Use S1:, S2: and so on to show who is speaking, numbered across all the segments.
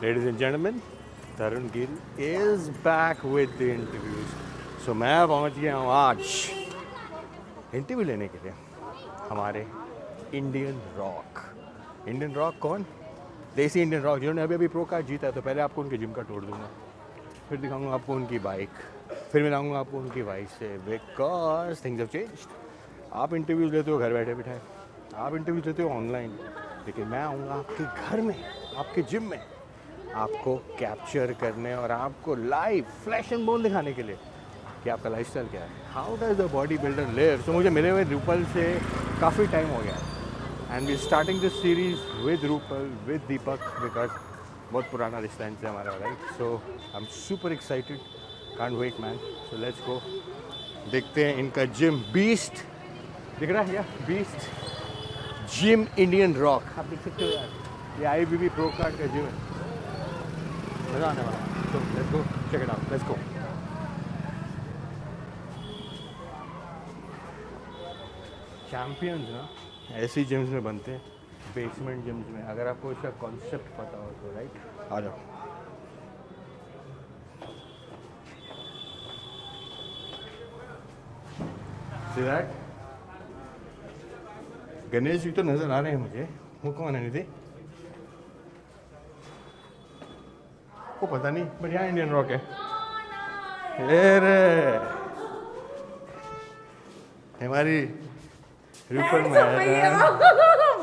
S1: Ladies and gentlemen, Tarun Gill is back with the interviews. So मैं पहुंच गया हूँ आज इंटरव्यू लेने के लिए हमारे इंडियन रॉक कौन? देसी इंडियन रॉक जिन्होंने अभी प्रो कार्ड जीता है। तो पहले आपको उनके जिम का टूर दूंगा, फिर दिखाऊंगा आपको उनकी बाइक, फिर मिलाऊंगा आपको उनकी वाइफ से, बिकॉज थिंग्स हैव चेंज्ड। आप इंटरव्यूज़ लेते हो घर बैठे बिठाए, आप इंटरव्यूज़ लेते हो ऑनलाइन, लेकिन मैं आऊँगा आपके घर में, आपके जिम में, आपको कैप्चर करने और आपको लाइव फ्लैश एंड बोन दिखाने के लिए कि आपका लाइफस्टाइल क्या है, how does the body builder live. तो मुझे मिले हुए रूपल से काफ़ी टाइम हो गया and we starting this series with Rupal with Deepak because बहुत पुराना रिश्ता इनसे हमारा, right. So I am super excited, can't wait man. So let's go, देखते हैं इनका जिम। बीस्ट दिख रहा है, या बीस्ट जिम इंडियन रॉक, आप देख सकते हो यार, ये IFBB प्रो कार्ड का जिम है, मज़ा आने वाला है। तो let's go check it out, let's go. Champions ना ऐसी जिम्स में बनते हैं, बेसमेंट जिम्स में। अगर आपको इसका कॉन्सेप्ट पता हो तो, राइट, आ जाओ। See that? गणेश जी तो नजर आ रहे हैं मुझे, वो कौन है निधि? वो पता नहीं, बट यहाँ इंडियन रॉक है। अरे हमारी रूपल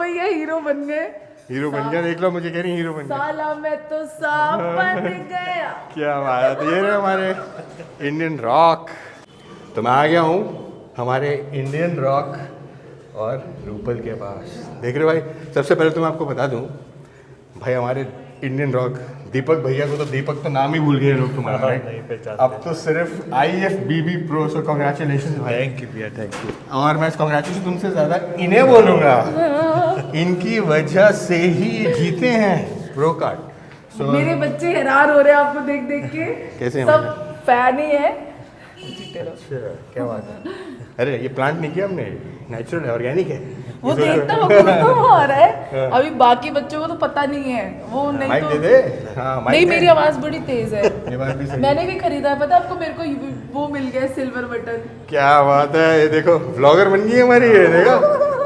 S2: भैया हीरो बन गए,
S1: हीरो बन गया। देख लो, मुझे कह रही हीरो बन गया।
S2: साला मैं तो सांप बन गया।
S1: क्या बात है, ये रहे हमारे इंडियन रॉक। तो मैं आ गया हूँ हमारे इंडियन रॉक और रूपल के पास। देख रहे हो भाई, सबसे पहले तो मैं आपको बता दूँ भाई, हमारे इंडियन रॉक दीपक भैया को, तो दीपक तो नाम ही भूल गए लोग तुम्हारा, राइट। अब तो सिर्फ IFBB प्रो। सो कांग्रेचुलेशन भाई।
S3: थैंक यू भैया, थैंक यू।
S1: और मैं कांग्रेचुलेशन तुमसे ज़्यादा इन्हें बोलूँगा, इनकी वजह से ही जीते हैं प्रो कार्ड।
S2: मेरे बच्चे हैरान हो रहे हैं आपको देख देख के।
S1: कैसे
S2: सब फैन ही है।
S1: अच्छा, क्या बात है। अरे ये प्लांट नहीं किया हमने, नेचुरल है, ऑर्गेनिक है।
S2: वो देखता वो आ रहा है। अभी बाकी बच्चों को तो पता नहीं है, वो नहीं
S1: माइक
S2: तो
S1: दे दे। हाँ, माइक
S2: नहीं,
S1: दे।
S2: मेरी आवाज बड़ी तेज है।
S1: ये बात भी सही।
S2: मैंने भी खरीदा है, पता है आपको, मेरे को वो मिल गया सिल्वर बटन।
S1: क्या बात है, ये देखो व्लॉगर बन गई है हमारी। ये देखो,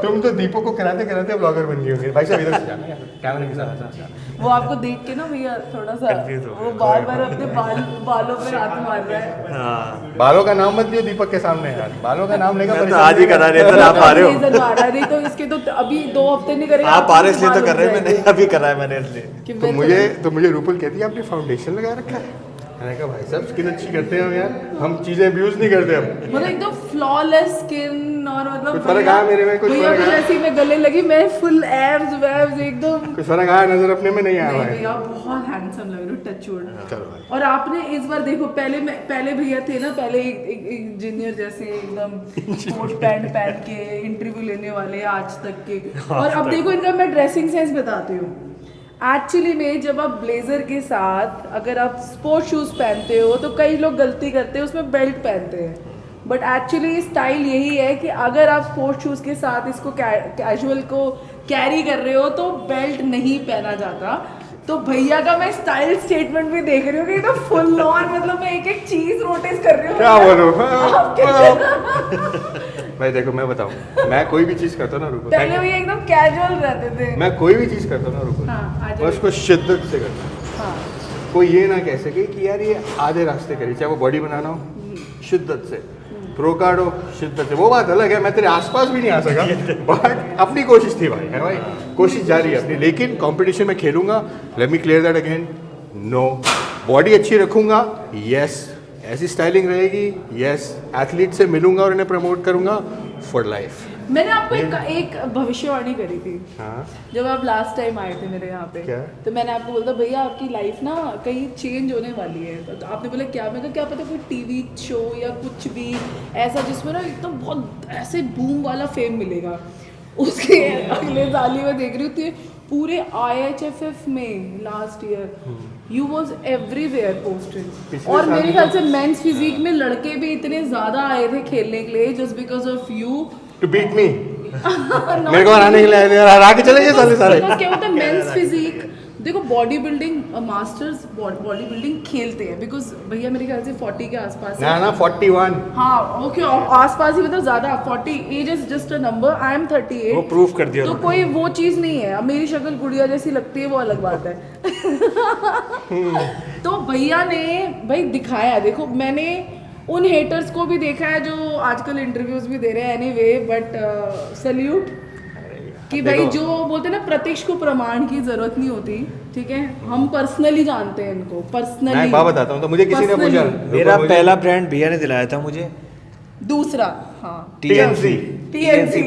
S1: तुम तो दीपक को कराते कराते व्लॉगर बन गई होंगी। भाई साहब इधर से जाना है, कैमरे के साथ।
S2: वो आपको देख के ना भैया थोड़ा सा वो बार बार अपने बालों पे हाथ मार रहा है।
S3: हाँ,
S1: बालों का नाम मत लियो दीपक के सामने यार, बालों का नाम लेगा
S3: मैं तो आज ही करा रहे थे, आप आ रहे हो।
S2: नहीं तो इसके तो अभी 2 हफ्ते नहीं करेगा।
S3: आप आ रहे इसलिए तो कर रहे हैं, मैंने अभी करा है मैंने इसलिए।
S1: तो मुझे रूपल कहती है आपने फाउंडेशन लगा रखा है। मैंने कहा भाई साहब स्किन अच्छी करते हैं यार, हम चीजें अब्यूज नहीं करते हम।
S2: मतलब एकदम फ्लॉलेस स्किन, और मतलब
S1: कुछ फर्क आया मेरे में? कुछ
S2: भैया
S1: फर्क
S2: को
S1: आया?
S2: जैसे मैं गले लगी, मैं फुल एब्स वेब्स एकदम।
S1: कुछ फर्क आया नजर अपने में? नहीं आया
S2: नहीं
S1: भाई।
S2: भैया बहुत हैंडसम लग रहे हो, टच वुड।
S1: चलो भाई।
S2: और आपने इस बार देखो, पहले भैया थे ना, पहले एक इंजीनियर जैसे एकदम कोट पैंट पहन के इंटरव्यू लेने वाले आज तक के। और अब देखो इनका मैं ड्रेसिंग सेंस बताती हूँ। एक्चुअली में जब आप ब्लेजर के साथ अगर आप स्पोर्ट शूज पहनते हो तो कई लोग गलती करते हैं, उसमें बेल्ट पहनते हैं। बट एक्चुअली स्टाइल यही है कि अगर आप स्पोर्ट शूज के साथ इसको कैजुअल को कैरी कर रहे हो तो बेल्ट नहीं पहना जाता। तो भैया का मैं स्टाइल स्टेटमेंट भी देख रही हूँ कि तो फुल ऑन, मतलब मैं एक एक चीज नोटिस कर रही हूँ।
S1: क्या बोलूं भाई, देखो मैं बताऊं, मैं कोई भी चीज करता हूं ना रूपल,
S2: पहले भी एकदम कैजुअल रहते थे।
S1: मैं कोई भी चीज करता हूं ना रूपल,
S2: हाँ,
S1: मैं उसको शिद्दत से करता हूं।
S2: हाँ,
S1: कोई ये ना कह सके कि यार ये आधे रास्ते करी, चाहे वो बॉडी बनाना हो शिद्दत से, प्रो कार्ड हो शिद्दत से, वो बात अलग है। मैं तेरे आसपास भी नहीं आ सका, बट अपनी कोशिश थी भाई, है भाई, कोशिश जारी है अपनी। लेकिन कंपटीशन में खेलूंगा, let me clear that again, no. Body अच्छी रखूंगा, यस। ऐसी स्टाइलिंग रहेगी, यस। एथलीट से मिलूंगा और इन्हें प्रमोट करूंगा फॉर लाइफ।
S2: मैंने आपको एक भविष्यवाणी करी थी।
S1: हाँ,
S2: जब आप लास्ट टाइम आए थे मेरे यहाँ पे,
S1: क्या?
S2: तो मैंने आपको बोला था भैया आपकी लाइफ ना कहीं चेंज होने वाली है। तो आपने बोला क्या? मैं कहा क्या पता कोई टीवी शो या कुछ भी ऐसा जिसमें ना एकदम बहुत ऐसे बूम वाला फेम मिलेगा। उसके अगले साल ही मैं देख रही थी पूरे IHFF में last year you was everywhere posted. और मेरे ख्याल से मेंस फिजिक में लड़के भी इतने ज्यादा आए थे खेलने के लिए just because of you
S1: to beat me. मेरे को हराने के लिए आए थे, हरा के चले गए साले सारे।
S2: क्या होता है मेंस फिजिक देखो body building masters body building खेलते हैं बिकॉज भैया मेरे ख्याल से 40 के आसपास है।
S1: ना 41
S2: हाँ ओके आसपास ही मतलब ज्यादा 40 age is just a number I am 38
S3: वो प्रूफ कर दिया
S2: तो कोई वो चीज नहीं है। अब मेरी शक्ल गुड़िया जैसी लगती है वो अलग बात है। तो भैया ने भाई दिखाया देखो मैंने उन हेटर्स को भी देखा है जो आजकल इंटरव्यूज भी दे रहे हैं एनीवे बट सल्यूट कि भाई जो बोलते हैं ना प्रत्यक्ष को प्रमाण की जरूरत नहीं होती ठीक है हम पर्सनली जानते हैं इनको
S1: मैं
S2: पर्सनली
S1: एक बात बताता हूँ तो मुझे किसी ने पूछा
S3: मेरा पहला ब्रांड भैया ने दिलाया था मुझे
S2: दूसरा हाँ
S1: TNC
S2: TNC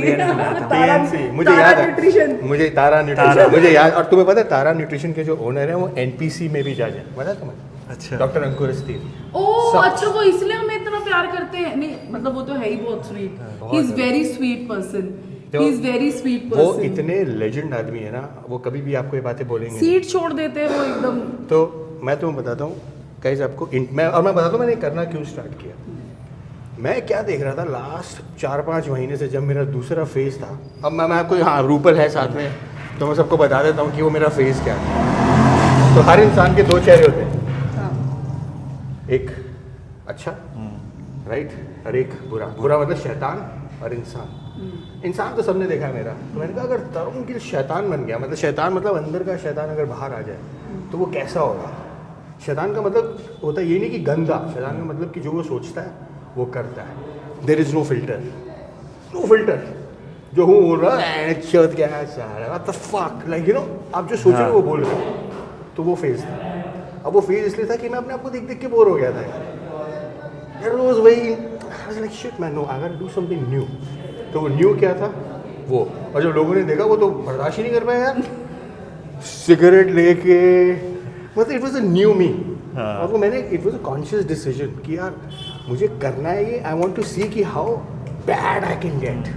S1: TNC मुझे याद
S2: न्यूट्रिशन
S1: है मुझे तारा न्यूट्रिशन मुझे याद और तुम्हें पता है तारा न्यूट्रिशन के जो ओनर है वो NPC में भी जज है पता है तुम्हें
S3: अच्छा
S1: डॉक्टर अंकुर स्टीव
S2: ओह अच्छा वो इसलिए हमें इतना प्यार करते हैं नहीं मतलब वो तो है ही बहुत sweet he is very sweet person
S1: तो
S2: ही इज वेरी स्वीट
S1: वो
S2: पर्सन
S1: इतने लेजेंड आदमी है ना वो कभी भी आपको ये बातें बोलेंगे
S2: सीट छोड़ देते हैं वो एकदम
S1: तो मैं तुम्हें बताता हूँ कैसे आपको मैं बताता हूँ मैंने करना क्यों स्टार्ट किया मैं क्या देख रहा था लास्ट 4-5 महीने से जब मेरा दूसरा फेज था अब मैं आपको हाँ रूपल है साथ में तो मैं सबको बता देता हूँ कि वो मेरा फेज क्या है। तो हर इंसान के 2 चेहरे होते हैं
S2: हाँ
S1: एक अच्छा राइट और एक बुरा बुरा मतलब शैतान और इंसान तो सबने देखा है मेरा तो मैंने कहा अगर तरुण गिल शैतान बन गया मतलब शैतान मतलब अंदर का शैतान अगर बाहर आ जाए तो वो कैसा होगा। शैतान का मतलब होता ये नहीं कि गंदा शैतान का मतलब कि जो वो सोचता है वो करता है देयर इज नो फिल्टर जो हूँ बोल रहा है चौथ क्या है what the fuck like you no आप जो सोच रहे हो वो बोल रहे हो तो वो फेज था। अब वो फेज इसलिए था कि मैं अपने आप को देख देख के बोर हो गया था यार रोज वही like shit man no I got do something new. तो वो न्यू क्या था वो और जब लोगों ने देखा वो तो बर्दाश्त ही नहीं कर पाया यार सिगरेट लेके मतलब इट वाज अ न्यू मी और वो मैंने it was a conscious decision कि यार मुझे करना है ये आई वांट टू सी कि how bad I can get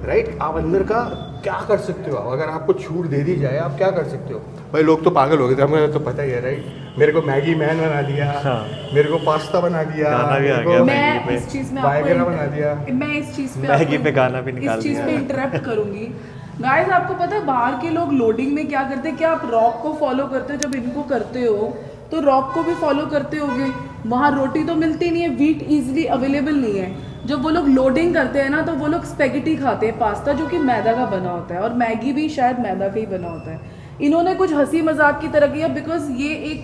S1: right. आप अंदर का क्या कर सकते हो अगर आपको छूट दे दी जाए आप क्या कर सकते हो। भाई लोग तो पागल हो गए थे हमें तो पता ही है राइट। मेरे को मैगी मैन बना दिया मेरे को पास्ता बना दिया
S3: गाना भी आ
S1: मेरे
S3: गया
S1: को
S2: मैं इस चीज में
S1: बायगरा बना दिया
S2: मैं इस चीज पे
S3: मैगी
S2: आपको-
S3: पे गाना भी निकाल
S2: इस चीज
S3: दिया।
S2: पे इंटरप्ट करूंगी गाइस आपको पता है बाहर के लोग लोडिंग में क्या करते हैं क्या आप रॉक को फॉलो करते हो जब इनको करते हो तो रॉक को भी फॉलो करते होगे। वहाँ रोटी तो मिलती नहीं है व्हीट इजीली अवेलेबल नहीं है। जब वो लोग लोडिंग करते हैं ना तो वो लोग स्पेगेटी खाते हैं पास्ता जो कि मैदा का बना होता है और मैगी भी शायद मैदा का ही बना होता है। इन्होंने कुछ हंसी मजाक की तरह किया बिकॉज ये एक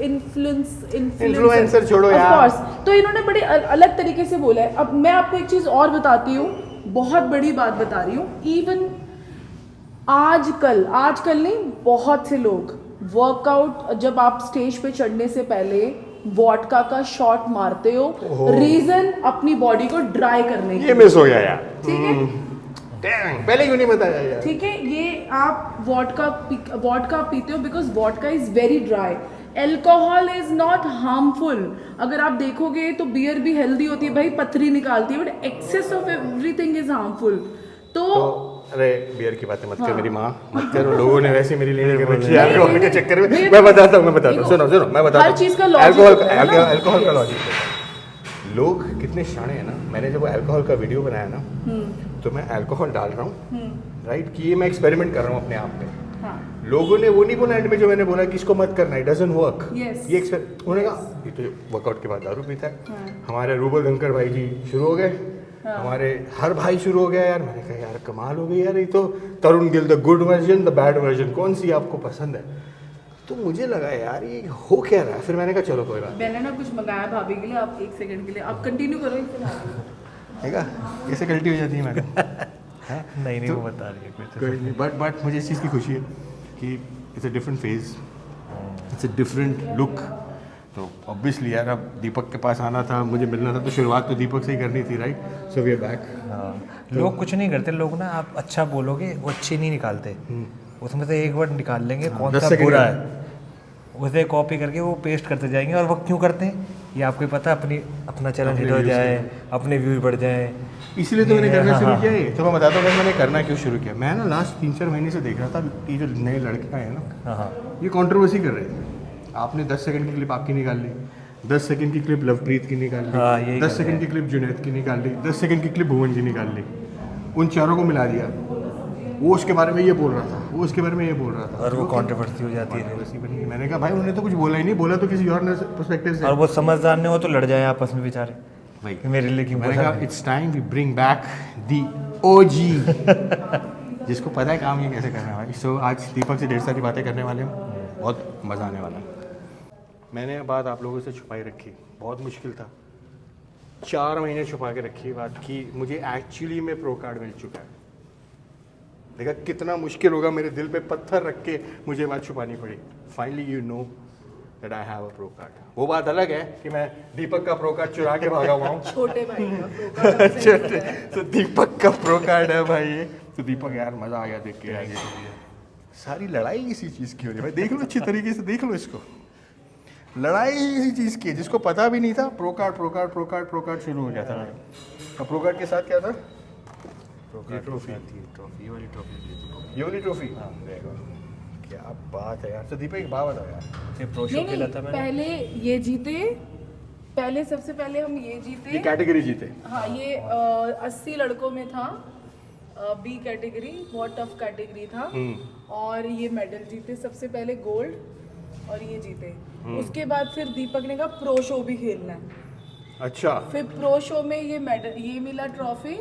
S1: इन्फ्लुएंसर छोड़ो यार।
S2: ऑफ कोर्स तो इन्होंने बड़े अलग तरीके से बोला है। अब मैं आपको एक चीज और बताती हूँ बहुत बड़ी बात बता रही हूँ। इवन आजकल नहीं बहुत से लोग वर्कआउट जब आप स्टेज पे चढ़ने से पहले वॉडका का शॉट मारते हो रीजन अपनी बॉडी को ड्राई करने
S1: ये मिस हो गया यार
S2: ठीक है
S1: Dang, पहले क्यों नहीं बताया यार।
S2: ठीक है ये आप वॉडका पीते हो because vodka is very dry. Alcohol is not harmful. अगर आप देखोगे तो बियर भी हेल्दी होती है भाई पथरी निकालती है but excess of everything is harmful. तो
S1: अरे बियर की बातें मत कर
S2: हाँ।
S1: मेरी माँ मत करो लोगों ने वैसे मेरी लेने के बच्चे
S2: नहीं,
S1: अल्कोहल के
S2: नहीं,
S1: चक्कर में
S2: नहीं,
S1: मैं बताता हूँ
S2: देखो,
S1: सुनो मैं बताता
S2: हर
S1: हूँ
S2: चीज़ का logic
S1: अल्कोहल
S2: होता है ना।
S1: अल्कोहल का लॉजिक है। लोग कितने शाणे हैं ना। मैंने जब वो अल्कोहल का वीडियो बनाया ना तो मैं अल्कोहल डाल रहा हूँ राइट कि ये मैं एक्सपेरिमेंट कर रहा हूँ अपने आप पे।
S2: हाँ
S1: लोगों ने वो नहीं बोला एंड में जो मैंने बोला कि इसको मत करना इट डजंट वर्क।
S2: Yes.
S1: ये उन्होंने कहा ये तो वर्कआउट के बाद दारू पीता है।
S2: हाँ।
S1: हमारे रूबल धनकर भाई जी शुरू हो गए हमारे हर भाई शुरू हो गया यार। मैंने कहा यार कमाल हो गई यार ये तो Tarun Gill the good version the bad version कौन सी आपको पसंद है। तो मुझे लगा यार ये हो क्या रहा है। फिर मैंने कहा चलो कोई बात
S2: मैंने ना कुछ मंगाया भाभी के लिए आप एक सेकंड के लिए आप कंटिन्यू करो
S1: है का कैसे गलती हो जाती है मैडम।
S3: नहीं वो बता रही है कुछ
S1: कोई नहीं बट मुझे इस चीज़ की खुशी है कि it's a different phase it's a different look. तो ऑब्वियसली यार अब दीपक के पास आना था मुझे मिलना था तो शुरुआत तो दीपक से ही करनी थी right. So we are back.
S3: लोग कुछ नहीं करते लोग ना आप अच्छा बोलोगे वो अच्छी नहीं निकालते उसमें से एक वर्ड निकाल लेंगे कौन
S1: 10
S3: सा
S1: सेकंड
S3: बुरा
S1: का।
S3: है उसे कॉपी करके वो पेस्ट करते जाएंगे और वो क्यों करते हैं ये आपको ही पता है अपना चैनल हिट हो
S1: views
S3: जाए अपने व्यूज बढ़ जाए।
S1: इसीलिए तो मैंने करना
S3: हाँ,
S1: शुरू
S3: हाँ।
S1: किया है। तो मैं बताता हूँ मैंने करना क्यों शुरू किया। मैं ना लास्ट 3-4 महीने से देख रहा था कि जो नए लड़के हैं ना
S3: हाँ
S1: ये कंट्रोवर्सी कर रहे थे। आपने 10 सेकंड की क्लिप आपकी निकाल ली 10 सेकंड की क्लिप लवप्रीत की निकाल
S3: हाँ,
S1: ली
S3: यही
S1: 10 सेकंड की क्लिप जुनैद की निकाल ली 10 सेकंड की क्लिप भुवन की निकाल ली उन चारों को मिला दिया वो उसके बारे में ये बोल रहा था, वो उसके बारे में ये बोल रहा था,
S3: और वो कंट्रोवर्सी हो जाती है।
S1: वैसी बन गई। मैंने कहा भाई उन्हें तो कुछ बोला ही नहीं, बोला तो किसी और पर्सपेक्टिव से।
S3: और वो समझदार नहीं हो तो लड़ जाए आपस में बेचारे,
S1: भाई
S3: कि मेरे लिए क्यों
S1: मैंने
S3: बोला?
S1: कहा it's time we bring back the OG, जिसको पता है काम ये कैसे करना है भाई। सो आज दीपक से ढेर सारी बातें करने वाले हम, बहुत मज़ा आने वाला है। मैंने बात आप लोगों से छुपाई रखी, बहुत मुश्किल था, 4 महीने छुपा के रखी बात कि मुझे एक्चुअली में प्रो कार्ड मिल चुका है। देखा कितना मुश्किल होगा, मेरे दिल पे पत्थर रख के मुझे बात छुपानी पड़ी। Finally you know that I have a pro card. वो बात अलग है कि मैं दीपक का प्रो कार्ड चुरा के भागा हुआ हूँ।
S2: छोटे भाई का pro card हमसे
S1: छोटे, तो दीपक का प्रो कार्ड है भाई ये। तो दीपक यार मज़ा आ गया देख के आगे। सारी लड़ाई इसी चीज़ की हो रही है भाई, देख लो अच्छी तरीके से, देख लो इसको, लड़ाई इसी चीज़ की है। जिसको पता भी नहीं था pro card pro card pro card pro card शुरू हो गया था भाई। और प्रो कार्ड के साथ क्या था? ये ट्रॉफी,
S3: ये वाली ट्रॉफी,
S1: ये वाली ट्रॉफी। क्या बात है यार। तो दीपक एक बात बताओ यार,
S3: ये प्रो शो
S2: नहीं
S3: खेला
S2: नहीं,
S3: था मैंने।
S2: पहले ये जीते, पहले सबसे पहले हम ये
S1: ये
S2: जीते।
S1: कैटेगरी जीते।
S2: हाँ ये 80 लड़कों में था, बी कैटेगरी, बहुत टफ कैटेगरी था। और ये मेडल जीते सबसे पहले गोल्ड, और ये जीते। उसके बाद फिर दीपक ने कहा प्रो शो भी खेलना है।
S1: अच्छा
S2: फिर प्रो शो में ये मेडल, ये मिला ट्रॉफी,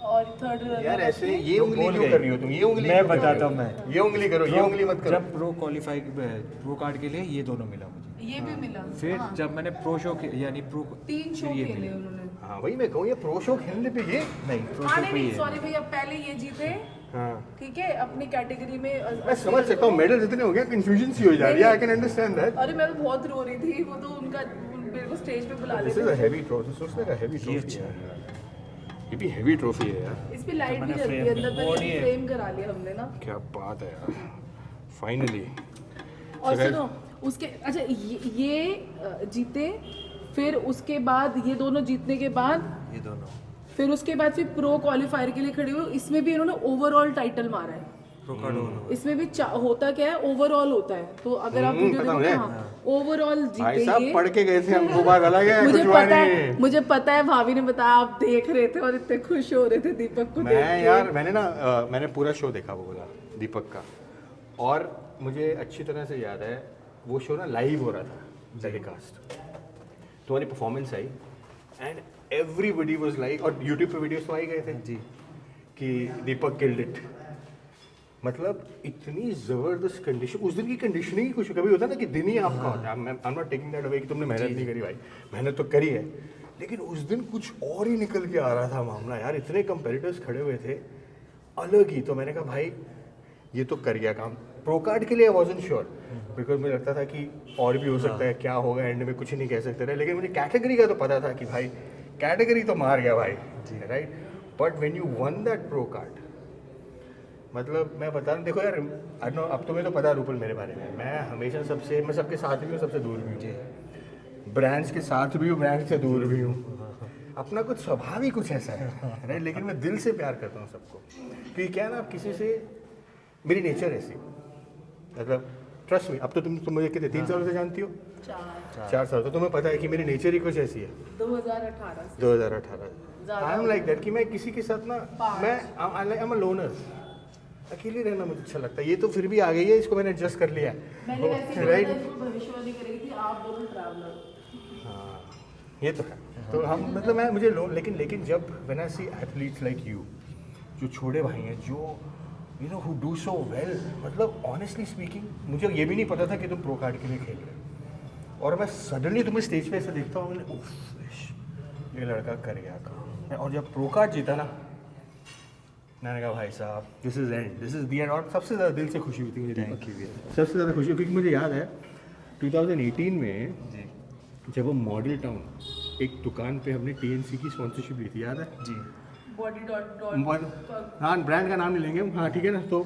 S2: और थर्ड
S1: यार ऐसे ये उंगली
S3: बोल
S1: क्यों
S3: गए।
S1: कर रही हो तुम? ये उंगली
S3: मैं
S1: क्यों कर रही
S3: बताता
S1: हो?
S3: हूँ मैं।
S1: ये उंगली करो, ये उंगली मत करो।
S3: जब प्रो क्वालिफाई प्रो कार्ड के लिए ये दोनों मिला मुझे,
S2: ये भी मिला।
S3: फिर
S2: हाँ,
S3: जब मैंने प्रो शो यानी प्रो
S2: 3 शो
S3: फिर ये
S2: खेले
S3: मिला।
S2: उन्होंने।
S1: हाँ वही मैं कहूँ, ये प्रो शो खेलने पे ये।
S3: नहीं प्रो
S2: हाँ
S3: शो
S2: नहीं
S3: पे
S2: नहीं,
S3: ये
S2: सॉरी भैया, पहले ये जीते,
S1: हाँ
S2: ठीक है, अपनी कैटेगरी में।
S1: मैं समझ सकता हूँ, मेडल जितने हो गया कंफ्यूजन सी हो जा रही है। I can understand that.
S2: अरे मैं तो बहुत रो रही थी, वो तो उनका मेरे को स्टेज पे बुला
S1: दिस इज
S2: लेते।
S1: अ हेवी ट्रॉफी, सोचने का हेवी
S3: ये
S1: ट्रॉफी
S3: अच्छा
S1: है। ये भी हेवी ट्रॉफी है यार।
S2: इस पे लाइट भी
S3: मैंने
S2: जलती है
S3: frame-
S2: अंदर,
S3: वो
S2: पहले
S3: नहीं है।
S2: फ्रेम करा लिया हमने ना।
S1: क्या बात है यार, फाइनली।
S2: और
S1: So guys-
S2: सुनो उसके, अच्छा ये जीते, फिर उसके बाद ये दोनों जीतने के बाद,
S3: ये दोनों
S2: फिर उसके बाद फिर प्रो क्वालिफायर के लिए खड़े हुए। इसमें भी इन्होंने ओवरऑल टाइटल मारा है।
S3: प्रो कार्ड दोनों।
S2: इसमें भी होता क्या है, ओवरऑल होता है। तो अगर आप वीडियो
S1: पता
S2: देखोगे,
S1: मुझे।
S2: हाँ ओवरऑल
S1: भाई
S2: जीते
S1: साहब
S2: ये।
S1: पढ़ के गए थे हम, वो बात अलग है।
S2: मुझे
S1: कुछ
S2: पता
S1: नहीं।
S2: है, मुझे पता है, भाभी ने बताया, आप देख रहे थे और इतने खुश हो रहे थे दीपक को देख
S1: मैं
S2: के।
S1: यार मैंने ना मैंने पूरा शो देखा वो वाला दीपक का, और मुझे अच्छी तरह से याद है वो शो ना लाइव हो रहा था, टेलीकास्ट। तुम्हारी performance I and everybody was like, और यूट्यूब पे वीडियोस तो आ ही गए थे
S3: जी।
S1: कि दीपक किल्ड इट। मतलब इतनी ज़बरदस्त कंडीशन, उस दिन की कंडीशनिंग ही कुछ कभी होता है ना कि दिन ही आपका होता है। I am not taking that away कि तुमने मेहनत नहीं करी भाई, मेहनत तो करी है, लेकिन उस दिन कुछ और ही निकल के आ रहा था मामला यार। इतने कंपेटिटर्स खड़े हुए थे अलग ही। तो मैंने कहा भाई ये तो कर गया काम। प्रो कार्ड के लिए आई वॉजंट श्योर, बिकॉज मुझे लगता था कि और भी हो सकता है, क्या होगा एंड में कुछ नहीं कह सकते रहे। लेकिन मुझे कैटेगरी का तो पता था कि भाई कैटेगरी तो मार गया भाई, right. But when you one that pro card, मतलब मैं बता रहा हूँ, देखो यार आई नो अब तुम्हें तो पता है रूपल मेरे बारे में, मैं हमेशा सबसे, मैं सबके साथ भी हूँ, सबसे दूर भी हूँ, ब्रांड्स के साथ भी हूँ, ब्रांड्स से दूर भी हूँ। अपना कुछ स्वभाव ही कुछ ऐसा है, राइट। लेकिन मैं दिल से प्यार करता हूँ सबको, क्योंकि क्या है ना, आप किसी से, मेरी नेचर ऐसी, मतलब ट्रस्ट मी। अब तो तुम मुझे कितने 3 सालों से जानती हो, 4 साल, तो तुम्हें पता है कि मेरी नेचर ही कुछ ऐसी है।
S2: 2018 से
S1: 2018 आई एम लाइक दैट कि मैं किसी के साथ ना, मैं आई एम अ लोनर, अकेले रहना मुझे अच्छा लगता है। ये तो फिर भी आ गई है, इसको मैंने एडजस्ट कर लिया
S2: मैंने वैसे ही
S1: राइट।
S2: बोला था, इसको भविष्यवाणी करेगी थी, आप दोनों ट्रैवलर।
S1: हाँ ये तो है। तो हम मतलब मैं मुझे लोन, लेकिन जब when I see athletes like you, जो छोटे भाई हैं, जो you know who do so well, मतलब ऑनेस्टली स्पीकिंग मुझे ये भी नहीं पता था कि तुम प्रो कार्ड के लिए खेल रहे हो, और मैं सडनली तुम्हें स्टेज पे ऐसे देखता हूँ, मैंने उफ ये लड़का कर गया काम। और जब प्रो कार्ड जीता ना, मैंने कहा भाई साहब this is and, this is the and. और सबसे ज़्यादा दिल से खुशी हुई थी मुझे, सबसे ज़्यादा खुशी, क्योंकि मुझे याद है 2018 में जब हम मॉडल टाउन एक दुकान पे हमने TNC की स्पॉन्सरशिप ली थी, याद है
S3: जी।
S2: बॉडी डॉट
S1: हाँ ब्रांड का नाम नहीं लेंगे हम, हाँ ठीक है ना। तो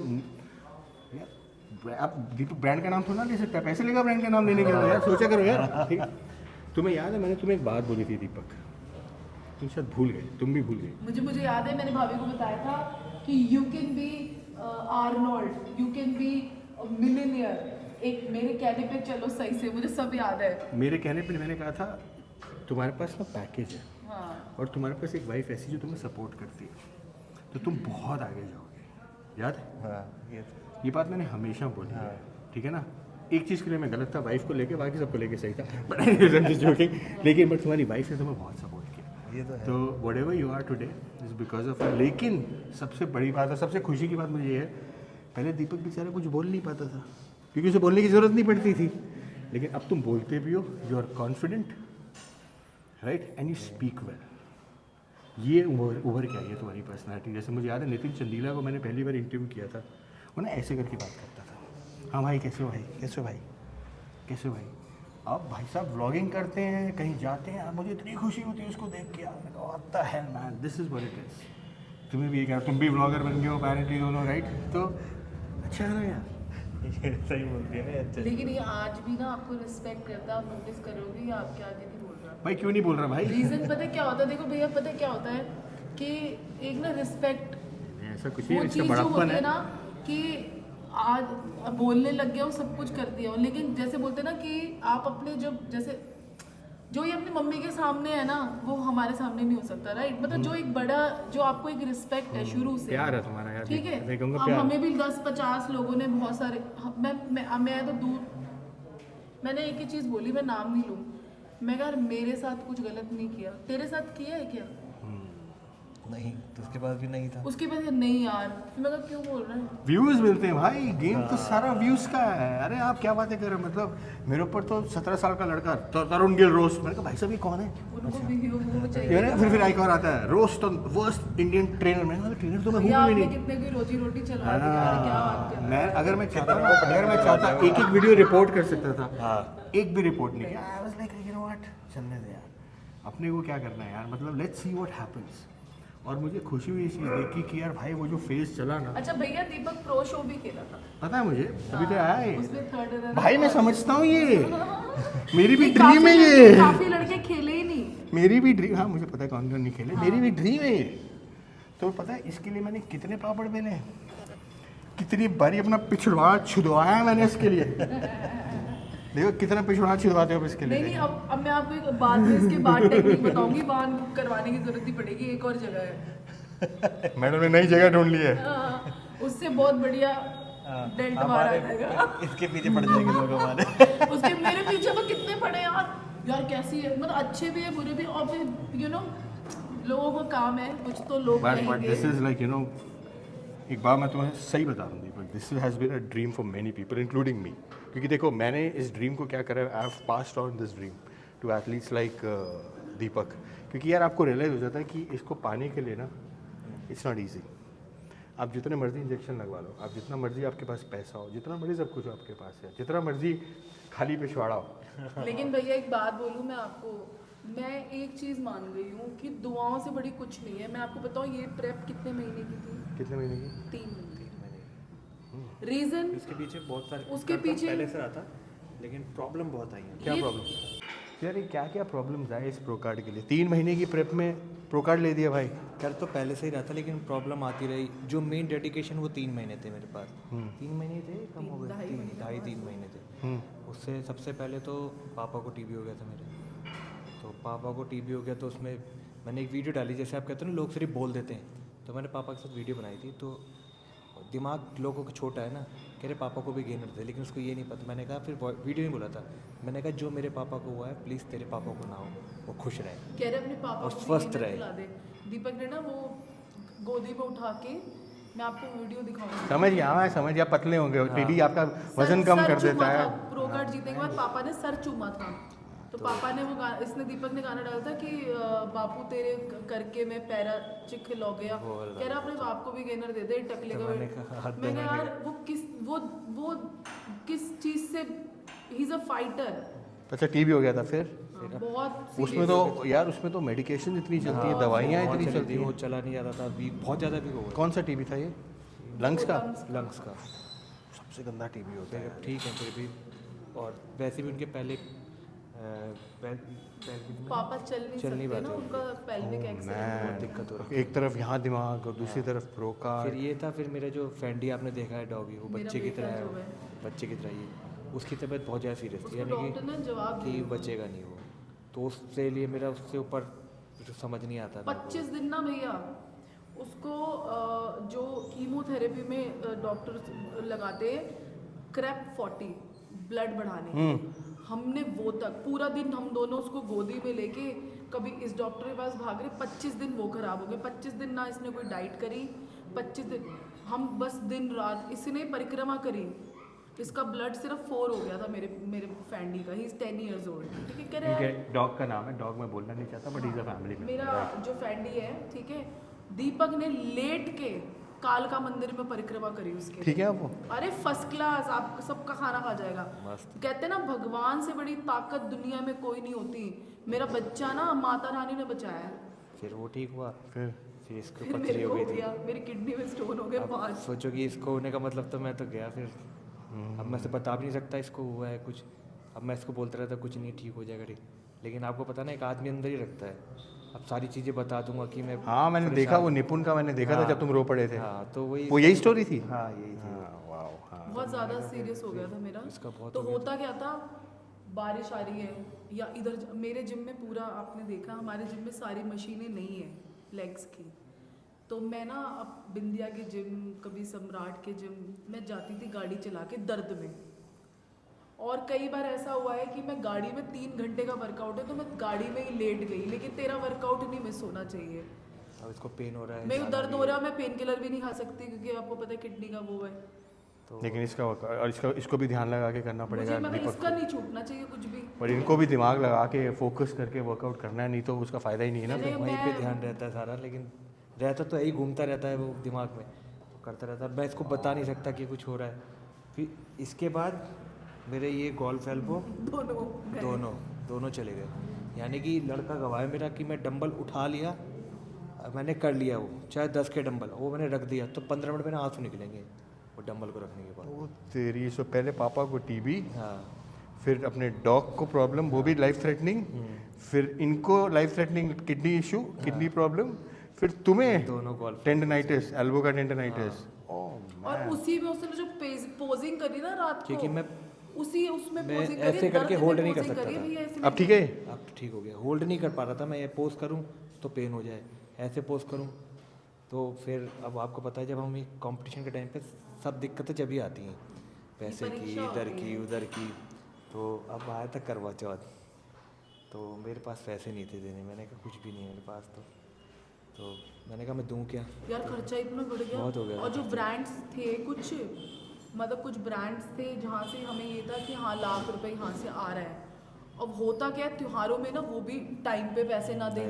S1: आप दीपक ब्रांड का नाम थोड़ा ना ले सकता है, पैसे लेगा ब्रांड का नाम लेने के लिए यार, सोचा करो यार, ठीक। तुम्हें याद है मैंने तुम्हें एक बात बोली थी दीपक, तुम शायद भूल गए, तुम भी भूल गए।
S2: मुझे याद है, मैंने भाभी को बताया था कि you can be Arnold, you can be millionaire. एक मेरे कहने पे चलो सही से, मुझे सब याद है।
S1: मेरे कहने पे मैंने कहा था तुम्हारे पास ना पैकेज है,
S2: हाँ
S1: और तुम्हारे पास एक वाइफ ऐसी जो तुम्हें सपोर्ट करती है, तो तुम बहुत आगे जाओगे, याद है?
S3: हाँ
S1: ये बात मैंने हमेशा बोली है, ठीक है ना। एक चीज़ के लिए मैं गलत था, वाइफ को लेके, बाकी सबको लेके सही था, बट जोकिंग। लेकिन बट तुम्हारी वाइफ ने तुम्हें बहुत सपोर्ट किया,
S3: ये तो है।
S1: तो whatever you are today is because of. लेकिन सबसे बड़ी बात है, सबसे खुशी की बात मुझे ये है, पहले दीपक बेचारा कुछ बोल नहीं पाता था क्योंकि उसे बोलने की ज़रूरत नहीं पड़ती थी, लेकिन अब तुम बोलते भी हो, you are confident, right, and you speak well. ये उभर के आई है तुम्हारी पर्सनैलिटी। जैसे मुझे याद है नितिन चंदीला को मैंने पहली बार इंटरव्यू किया था, वो ना ऐसे करके बात करता था, हाँ भाई कैसे हो भाई, कैसे हो भाई, कैसे हो भाई। अब भाई साहब व्लॉगिंग करते हैं, कहीं जाते हैं, मुझे इतनी खुशी होती है उसको देख के, what the hell man, this is what it is. तुम्हें भी ये क्या, तुम भी व्लॉगर बन गए हो अपेरेंटली दोनों, राइट, तो अच्छा है ना यार।
S3: सही बोलती है ना। अच्छा
S2: लेकिन ये आज भी ना आपको रिस्पेक्ट करता है, आप नोटिस करोगे ये आपके आगे नहीं बोल रहा।
S1: भाई क्यों नहीं बोल रहा भाई?
S2: रीजन पता है क्या होता है, देखो भैया पता है क्या होता है कि एक ना रिस्पेक्ट,
S1: ऐसा कुछ
S2: वो
S1: नहीं,
S2: चीज़
S1: इसका
S2: जो
S1: बड़प्पन
S2: होती है
S1: है
S2: ना कि आज बोलने लग गया हो, सब कुछ कर दिया हो, लेकिन जैसे बोलते हैं ना कि आप अपने जो जैसे जो ये अपनी मम्मी के सामने है ना, वो हमारे सामने नहीं हो सकता, राइट। मतलब जो एक बड़ा, जो आपको एक रिस्पेक्ट है शुरू से,
S1: प्यार है तुम्हारा यार,
S2: ठीक है।
S1: मैं कहूँगा
S2: अब
S1: प्यार।
S2: हमें भी 10-50 लोगों ने बहुत सारे, मैं तो दूर, मैंने एक ही चीज़ बोली, मैं नाम नहीं लूँ, मैं कहा मेरे साथ कुछ गलत नहीं किया, तेरे साथ किया है क्या?
S3: नहीं, तो उसके बाद भी नहीं था।
S2: उसके बाद नहीं यार, फिर मैं कहा क्यों बोल रहा है।
S1: व्यूज मिलते हैं भाई, गेम तो सारा व्यूज का है। अरे आप क्या बातें कर रहे हो, मतलब मेरे ऊपर तो 17 साल का लड़का तरुण गिल रोस्ट, मैंने कहा भाई साहब ये कौन है,
S2: उनको भी वो
S1: ये
S2: चाहिए।
S1: ना, फिर एक और आता है roast on worst Indian trainer, मैंने कहा ट्रेनर तो मैं हूँ
S2: भैया
S1: भी
S2: आपने
S1: नहीं।
S2: कितने की रोजी रोटी चलवा दी यार, क्या बात कर रहे
S1: मैं अगर मैं चाहता एक एक वीडियो रिपोर्ट कर सकता था,
S3: हाँ।
S1: एक भी रिपोर्ट नहीं किया। I was like you know what, चलने दे यार, अपने को क्या करना है यार, मतलब लेट्स सी व्हाट हैपेंस। और मुझे खुशी हुई इस चीज़ देख के कि यार भाई वो जो फेज चला ना,
S2: अच्छा भैया दीपक प्रो शो भी खेला था,
S1: पता है मुझे, अभी तो आया है
S2: उसमें थर्ड रनर।
S1: भाई, मैं समझता हूँ ये मेरी भी
S2: ये
S1: ड्रीम है,
S2: काफी
S1: ये
S2: काफी लड़के खेले ही नहीं।
S1: मेरी भी ड्रीम, हाँ मुझे पता है कौन कौन नहीं खेले, मेरी भी ड्रीम है ये। तो पता है इसके लिए मैंने कितने पापड़ बेले, कितनी बारी अपना पिछड़वा छुदवाया है मैंने इसके लिए। देखो कितना पिछड़ा छिदवाते हो इसके लिए।
S2: नहीं अब मैं आपको एक बाद में इसके बाद टेक्निक बताऊंगी, वहाँ करवाने की जरूरत नहीं पड़ेगी, एक और जगह है।
S1: मैडम ने नई जगह ढूंढ ली है।
S2: हाँ, उससे बहुत बढ़िया डेल्ट मार आ जाएगा।
S3: इसके पीछे पड़ जाएंगे लोग हमारे।
S2: उसके मेरे पीछे तो कितने पड़े यार, यार कैसी है, मतलब अच्छे भी है बुरे भी, और फिर यू नो लोगों को काम है, कुछ तो लोग
S1: बट
S2: कहेंगे।
S1: This is like you know, एक बार मैं तुम्हें सही बता दूँ Deepak, this has been a dream for many people including me. क्योंकि देखो मैंने इस ड्रीम को क्या करा, I have passed on this dream to athletes like Deepak. क्योंकि यार आपको रियलाइज़ हो जाता है कि इसको पाने के लिए ना इट्स नॉट ईजी। आप जितने मर्जी इंजेक्शन लगवा लो, आप जितना मर्जी आपके पास पैसा हो, जितना मर्जी सब कुछ आपके पास है, जितना मर्जी खाली पिछवाड़ा हो।
S2: लेकिन भैया एक बात बोलूँ मैं आपको, मैं एक चीज़ मान गई हूँ कि दुआओं से बड़ी कुछ नहीं है। मैं आपको बताऊँ ये प्रेप कितने महीने की थी?
S1: कितने महीने की?
S2: 3 महीने। रीजन
S3: इसके पीछे बहुत सारे
S2: उसके पीछे
S3: पहले से रहा था, लेकिन प्रॉब्लम बहुत आई है।
S1: क्या प्रॉब्लम यार, ये क्या क्या प्रॉब्लम्स आए इस प्रो कार्ड के लिए? 3 महीने की प्रेप में प्रो कार्ड ले दिया भाई।
S3: कर तो पहले से ही रहा था, लेकिन प्रॉब्लम आती रही। जो मेन डेडिकेशन वो 3 महीने थे मेरे पास। 3 महीने थे, कम हो गए, 2.5-3 महीने थे। उससे सबसे पहले तो पापा को टीबी हो गया था मेरे। तो पापा को टीबी हो गया तो उसमें मैंने एक वीडियो डाली, जैसे आप कहते हो ना लोग सिर्फ बोल देते हैं, तो मैंने पापा के साथ वीडियो बनाई थी। तो दिमाग लोगों का छोटा है ना, कह रहे पापा को भी गेनर थे, लेकिन उसको ये नहीं पता। मैंने कहा, फिर वीडियो नहीं बोला था, मैंने कहा जो मेरे पापा को हुआ है प्लीज़ तेरे पापा को ना हो, वो खुश रहे,
S2: कह रहे अपने पापा
S3: और
S2: को
S3: स्वस्थ
S2: भी
S3: रहे।
S2: खिला दे। दीपक ने ना वो गोदी में उठा के, मैं आपको वीडियो दिखाऊंगी।
S1: समझ गया, मैं समझ गया, पतले होंगे, टीबी आपका वजन कम कर देता है।
S2: प्रो कार्ड जीतने के बाद पापा ने सर चूमा था, तो पापा ने वो इसने दीपक ने गाना डाला था कि बापू तेरे करके मैं पैरा चिक लो गया। कह रहा अपने बाप को भी गेनर दे दे, टकले का। मैं कहा यार वो किस चीज से, ही इज अ फाइटर।
S1: अच्छा टीबी हो गया था फिर?
S2: बहुत
S1: उसमें तो यार उसमें तो मेडिकेशन इतनी चलती है, दवाइयाँ इतनी चलती
S3: वो
S1: हैं।
S3: चला नहीं जाता था, वीक बहुत ज़्यादा वीक हो गया।
S1: कौन सा टीबी था ये? लंग्स का?
S3: लंग्स का
S1: सबसे गंदा टीबी होता है।
S3: ठीक है फिर भी, और वैसे भी उनके पहले
S2: पापा चल नहीं सकते ना, उनका पेल्विक एक्सीडेंट
S3: बहुत दिक्कत हो रही।
S1: एक तरफ यहाँ दिमाग और दूसरी तरफ प्रो कार्ड।
S3: फिर ये था, फिर मेरा जो फेंडी आपने देखा है डॉगी, वो
S2: मेरा
S3: बच्चे की
S2: बेटा
S3: तरह
S2: जो
S3: है,
S2: है।
S3: बच्चे की तरह ही, उसकी तबीयत बहुत ज़्यादा सीरियस थी,
S2: उसको
S3: यानी
S2: डॉक्टर ने जवाब
S3: कि
S2: दिया।
S3: बचेगा नहीं वो। तो उससे लिए मेरा उससे ऊपर कुछ समझ नहीं आता था।
S2: 25 दिन ना भैया, उसको जो कीमोथेरेपी में डॉक्टर लगाते हैं क्रेप 40 ब्लड बढ़ाने के। हमने वो तक पूरा दिन हम दोनों उसको गोदी में लेके कभी इस डॉक्टर के पास भाग रहे, 25 दिन वो खराब हो गए। 25 दिन ना इसने कोई डाइट करी, 25 दिन हम बस दिन रात इसने परिक्रमा करी। इसका ब्लड सिर्फ 4 हो गया था मेरे फैंडी का। He is 10 years old। ठीक है, कह रहे हैं
S1: डॉग का नाम है, डॉग मैं बोलना नहीं चाहता बट इज अ फैमिली में।
S2: मेरा जो फैंडी है, ठीक है, दीपक ने लेट के कालका मंदिर में परिक्रमा करी उसके।
S1: ठीक है वो,
S2: अरे फर्स्ट क्लास, आप सबका खाना खा जाएगा। कहते हैं ना भगवान से बड़ी ताकत दुनिया में कोई नहीं होती। मेरा बच्चा ना माता रानी ने बचाया है।
S3: फिर वो ठीक हुआ,
S1: फिर
S3: इसको
S2: फिर
S3: पथरी
S2: मेरे
S3: हो
S2: को
S3: गई
S2: हो
S3: थी।
S2: गया, मेरी किडनी में स्टोन हो गया 5।
S3: सोचो कि इसको होने का मतलब तो मैं तो गया फिर। अब मैं से बता भी नहीं सकता इसको हुआ है कुछ। अब मैं इसको बोलता रहता कुछ नहीं ठीक हो जाएगा ठीक, लेकिन आपको पता ना एक आदमी अंदर ही रखता है। अब सारी चीज़ें बता दूंगा कि मैं
S1: हाँ मैंने देखा वो निपुण का, मैंने देखा था जब तुम रो पड़े थे।
S3: हाँ तो वही
S1: वो यही स्टोरी थी।
S3: हाँ यही थी।
S1: वाओ, हाँ
S2: बहुत ज़्यादा सीरियस हो गया था मेरा।
S3: इसका बहुत
S2: तो होता क्या था, बारिश आ रही है या इधर मेरे जिम में पूरा आपने देखा, हमारे जिम में सारी मशीनें नहीं है लेग्स की। तो मैं ना अब बिंदिया के जिम, कभी सम्राट के जिम मैं जाती थी गाड़ी चला के दर्द में। और कई बार ऐसा हुआ है कि मैं गाड़ी में 3 घंटे का वर्कआउट है तो मैं गाड़ी में ही लेट गई, लेकिन तेरा वर्कआउट नहीं मिस होना चाहिए।
S3: अब इसको पेन हो रहा है,
S2: मेरे को दर्द हो रहा है, मैं पेन किलर भी नहीं खा सकती क्योंकि आपको पता है किडनी का वो है।
S3: तो
S1: लेकिन इसका और इसको भी ध्यान लगा के करना
S2: मुझे
S1: पड़ेगा
S2: मतलब
S1: दीपक
S2: इसका नहीं छूटना चाहिए कुछ भी।
S1: और इनको भी दिमाग लगा के फोकस करके वर्कआउट करना है, नहीं तो उसका फ़ायदा ही नहीं है ना।
S2: मैंने-
S3: वहीं पे
S2: मैं-
S3: ध्यान रहता है सारा, लेकिन रहता तो यही घूमता रहता है वो दिमाग में, करता रहता है। मैं इसको बता नहीं सकता कि कुछ हो रहा है। फिर इसके बाद मेरे ये गोल्फ एल्बो
S2: दोनों
S3: दोनों चले गए। यानी कि लड़का गवाह है मेरा कि मैं डंबल उठा लिया, मैंने कर लिया वो चाहे 10 के डंबल वो मैंने रख दिया तो 15 मिनट में आंसू निकलेंगे वो डंबल को रखने के बाद।
S1: वो तेरी, सो पहले पापा को टीबी,
S3: हाँ
S1: फिर अपने डॉग को प्रॉब्लम, वो भी लाइफ थ्रेटनिंग, फिर इनको life threatening kidney issue, kidney problem, फिर तुम्हें
S3: दोनों गोल्फ
S1: टेंडनाइटिस, एल्बो का टेंडनाइटिस।
S2: और उसी में उसने जो पोजिंग करी ना रात को,
S3: क्योंकि मैं
S2: उसमें
S3: मैं
S2: पोजिंग
S3: ऐसे करके होल्ड नहीं कर सकता था।
S1: अब ठीक है।
S3: अब ठीक हो गया, होल्ड नहीं कर पा रहा था मैं। ये पोज करूँ तो पेन हो जाए, ऐसे पोज करूँ तो फिर अब आपको पता है जब हम कंपटीशन के टाइम पे सब दिक्कतें जब ही आती हैं, पैसे की, इधर की उधर की। तो अब आया था करवा चौथ, तो मेरे पास पैसे नहीं थे देने। मैंने कहा कुछ भी नहीं है मेरे पास, तो मैंने कहा मैं दूँ क्या
S2: यार, खर्चा इतना बढ़ गया।
S3: बहुत हो गया।
S2: और जो ब्रांड्स थे कुछ, मतलब कुछ ब्रांड्स थे जहाँ से हमें ये था कि हाँ लाख रुपए यहाँ से आ रहा है। अब होता क्या है त्योहारों में ना, वो भी टाइम पे पैसे ना दे,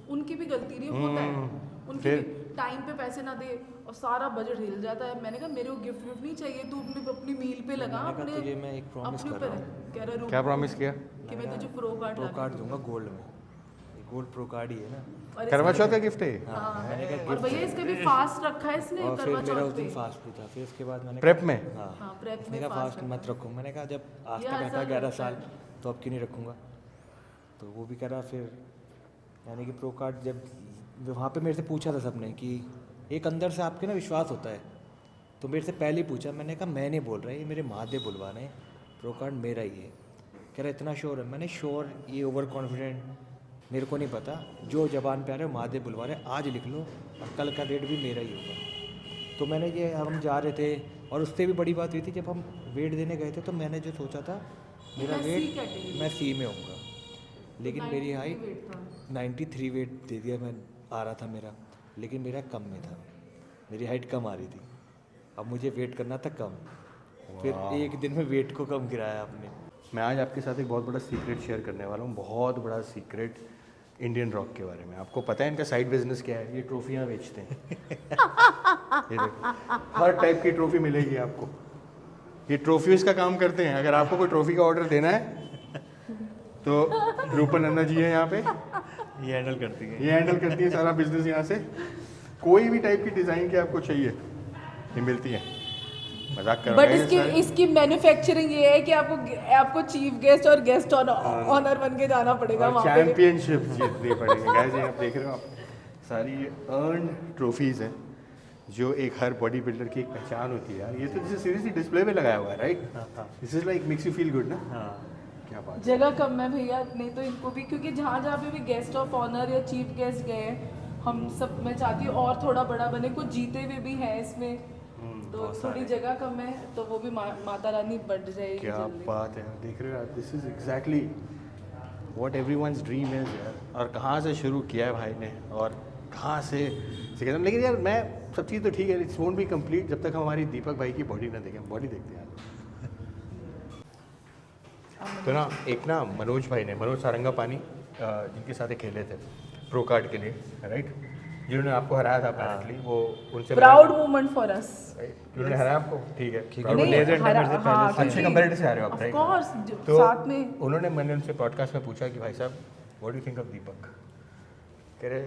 S2: उनकी भी गलती नहीं होता है, उनकी भी टाइम पे पैसे ना दे और सारा बजट हिल जाता है। मैंने कहा मेरे को गिफ्ट विफ्ट नहीं चाहिए, तू अपनी मील पे लगा अपने
S3: तुझे मैं एक प्रॉमिस
S2: अपने
S3: कर रहा
S2: ऊपर। कह रहा
S1: क्या प्रॉमिस किया?
S2: कि मैं तुझे प्रो
S3: प्रो
S2: कार्ड
S3: कार्ड दूंगा गोल्ड में। गोल्ड प्रो कार्ड ही है ना।
S1: करवा चौथ का गिफ्ट है।
S2: हाँ,
S3: मैंने कहा
S2: और भैया इसका भी फास्ट रखा है इसने
S3: और फिर
S2: करवा
S3: मेरा
S2: चौथ
S3: उस दिन
S2: पे।
S3: फास्ट भी था। फिर उसके बाद मैंने
S1: प्रेप में
S3: हाँ
S2: हाँ, प्रेप
S3: उसने
S2: में
S3: कहा
S2: फास्ट
S3: फास्ट मत रखूँ। मैंने कहा जब आज
S2: ये
S3: तक
S2: हर
S3: रहता
S2: साल
S3: 11
S2: रखता
S3: साल
S2: है।
S3: तो अब क्यों नहीं रखूँगा। तो वो भी करा। फिर यानी कि प्रो कार्ड जब वहाँ पे मेरे से पूछा था सबने कि एक अंदर से आपके ना विश्वास होता है, तो मेरे से पहले ही पूछा। मैंने कहा मैं नहीं बोल रहा, ये मेरे महादेव बुलवा रहे हैं, प्रो कार्ड मेरा ही है। कह रहा इतना श्योर है? मैंने श्योर, ये ओवर कॉन्फिडेंट मेरे को नहीं पता, जो जबान पे आ रहे हो महादेव बुलवा रहे, आज लिख लो और कल का डेट भी मेरा ही होगा। तो मैंने ये, हम जा रहे थे और उससे भी बड़ी बात हुई थी जब हम वेट देने गए थे, तो मैंने जो सोचा था मेरा
S2: मैं C
S3: वेट
S2: कैटेगरी
S3: मैं सी में होऊंगा, लेकिन मेरी हाइट 93 वेट दे दिया मैं, आ रहा था मेरा, लेकिन मेरा कम में था, मेरी हाइट कम आ रही थी। अब मुझे वेट करना था कम, फिर एक दिन में वेट को कम गिराया आपने।
S1: मैं आज आपके साथ एक बहुत बड़ा सीक्रेट शेयर करने वाला हूँ, बहुत बड़ा सीक्रेट इंडियन रॉक के बारे में। आपको पता है इनका साइड बिजनेस क्या है? ये ट्रॉफियाँ बेचते हैं। ये देखो, हर टाइप की ट्रॉफी मिलेगी आपको। ये ट्रॉफीज का काम करते हैं। अगर आपको कोई ट्रॉफी का ऑर्डर देना है तो रूपन अन्ना जी है यहाँ पे,
S3: ये हैंडल करती है,
S1: ये हैंडल करती है सारा बिजनेस यहाँ से। कोई भी टाइप की डिज़ाइन की आपको चाहिए ये मिलती है। मजाक कर
S2: बट
S1: रहे हैं
S2: इसकी
S1: सारे।
S2: इसकी मैन्युफैक्चरिंग ये है कि आपको चीफ गेस्ट और गेस्ट ऑनर बन के जाना पड़ेगा
S1: और
S2: वहाँ पे।
S1: चैंपियनशिप जीतनी पड़ेगी। गाइस ये आप देख रहे हो, आप सारी अर्न ट्रॉफीज हैं जो एक हर बॉडी बिल्डर की एक पहचान होती है यार। ये तो जैसे सीरियसली डिस्प्ले में लगाया हुआ है, right? This is like makes you feel good ना। क्या बात
S2: जगह कम है भैया, नहीं तो इनको भी, क्योंकि जहाँ जहाँ पे भी गेस्ट ऑफ ऑनर या चीफ गेस्ट गए हम सब, मैं चाहती हूँ और थोड़ा बड़ा बने, कुछ जीते हुए भी हैं इसमें, तो थोड़ी जगह कम है तो वो भी माता रानी बढ़ जाएगी।
S1: क्या
S2: जल्दी।
S1: बात है, देख रहे हो आप, this is exactly what everyone's dream is यार। और कहाँ से शुरू किया है भाई ने और कहाँ से सीखा। लेकिन यार मैं सब चीज़ तो ठीक है, इट्स वोंट बी कंप्लीट जब तक हम हमारी दीपक भाई की बॉडी ना देखें। बॉडी देखते हैं यार। तो ना एक ना मनोज भाई ने, मनोज सारंगा पानी जिनके साथ ये खेले थे प्रो कार्ड के लिए, राइट, जिन्होंने आपको हराया था अपेरेंटली, वो उनसे
S2: प्राउड मोमेंट फॉर अस।
S1: उन्होंने हराया आपको, ठीक है, अच्छे कंपैरेटिव से हारे हो आप,
S2: ऑफ
S1: राइट।
S2: कोर्स
S1: तो
S2: साथ में
S1: उन्होंने, मैंने उनसे पॉडकास्ट में पूछा कि भाई साहब what do you think of Deepak. कह रहे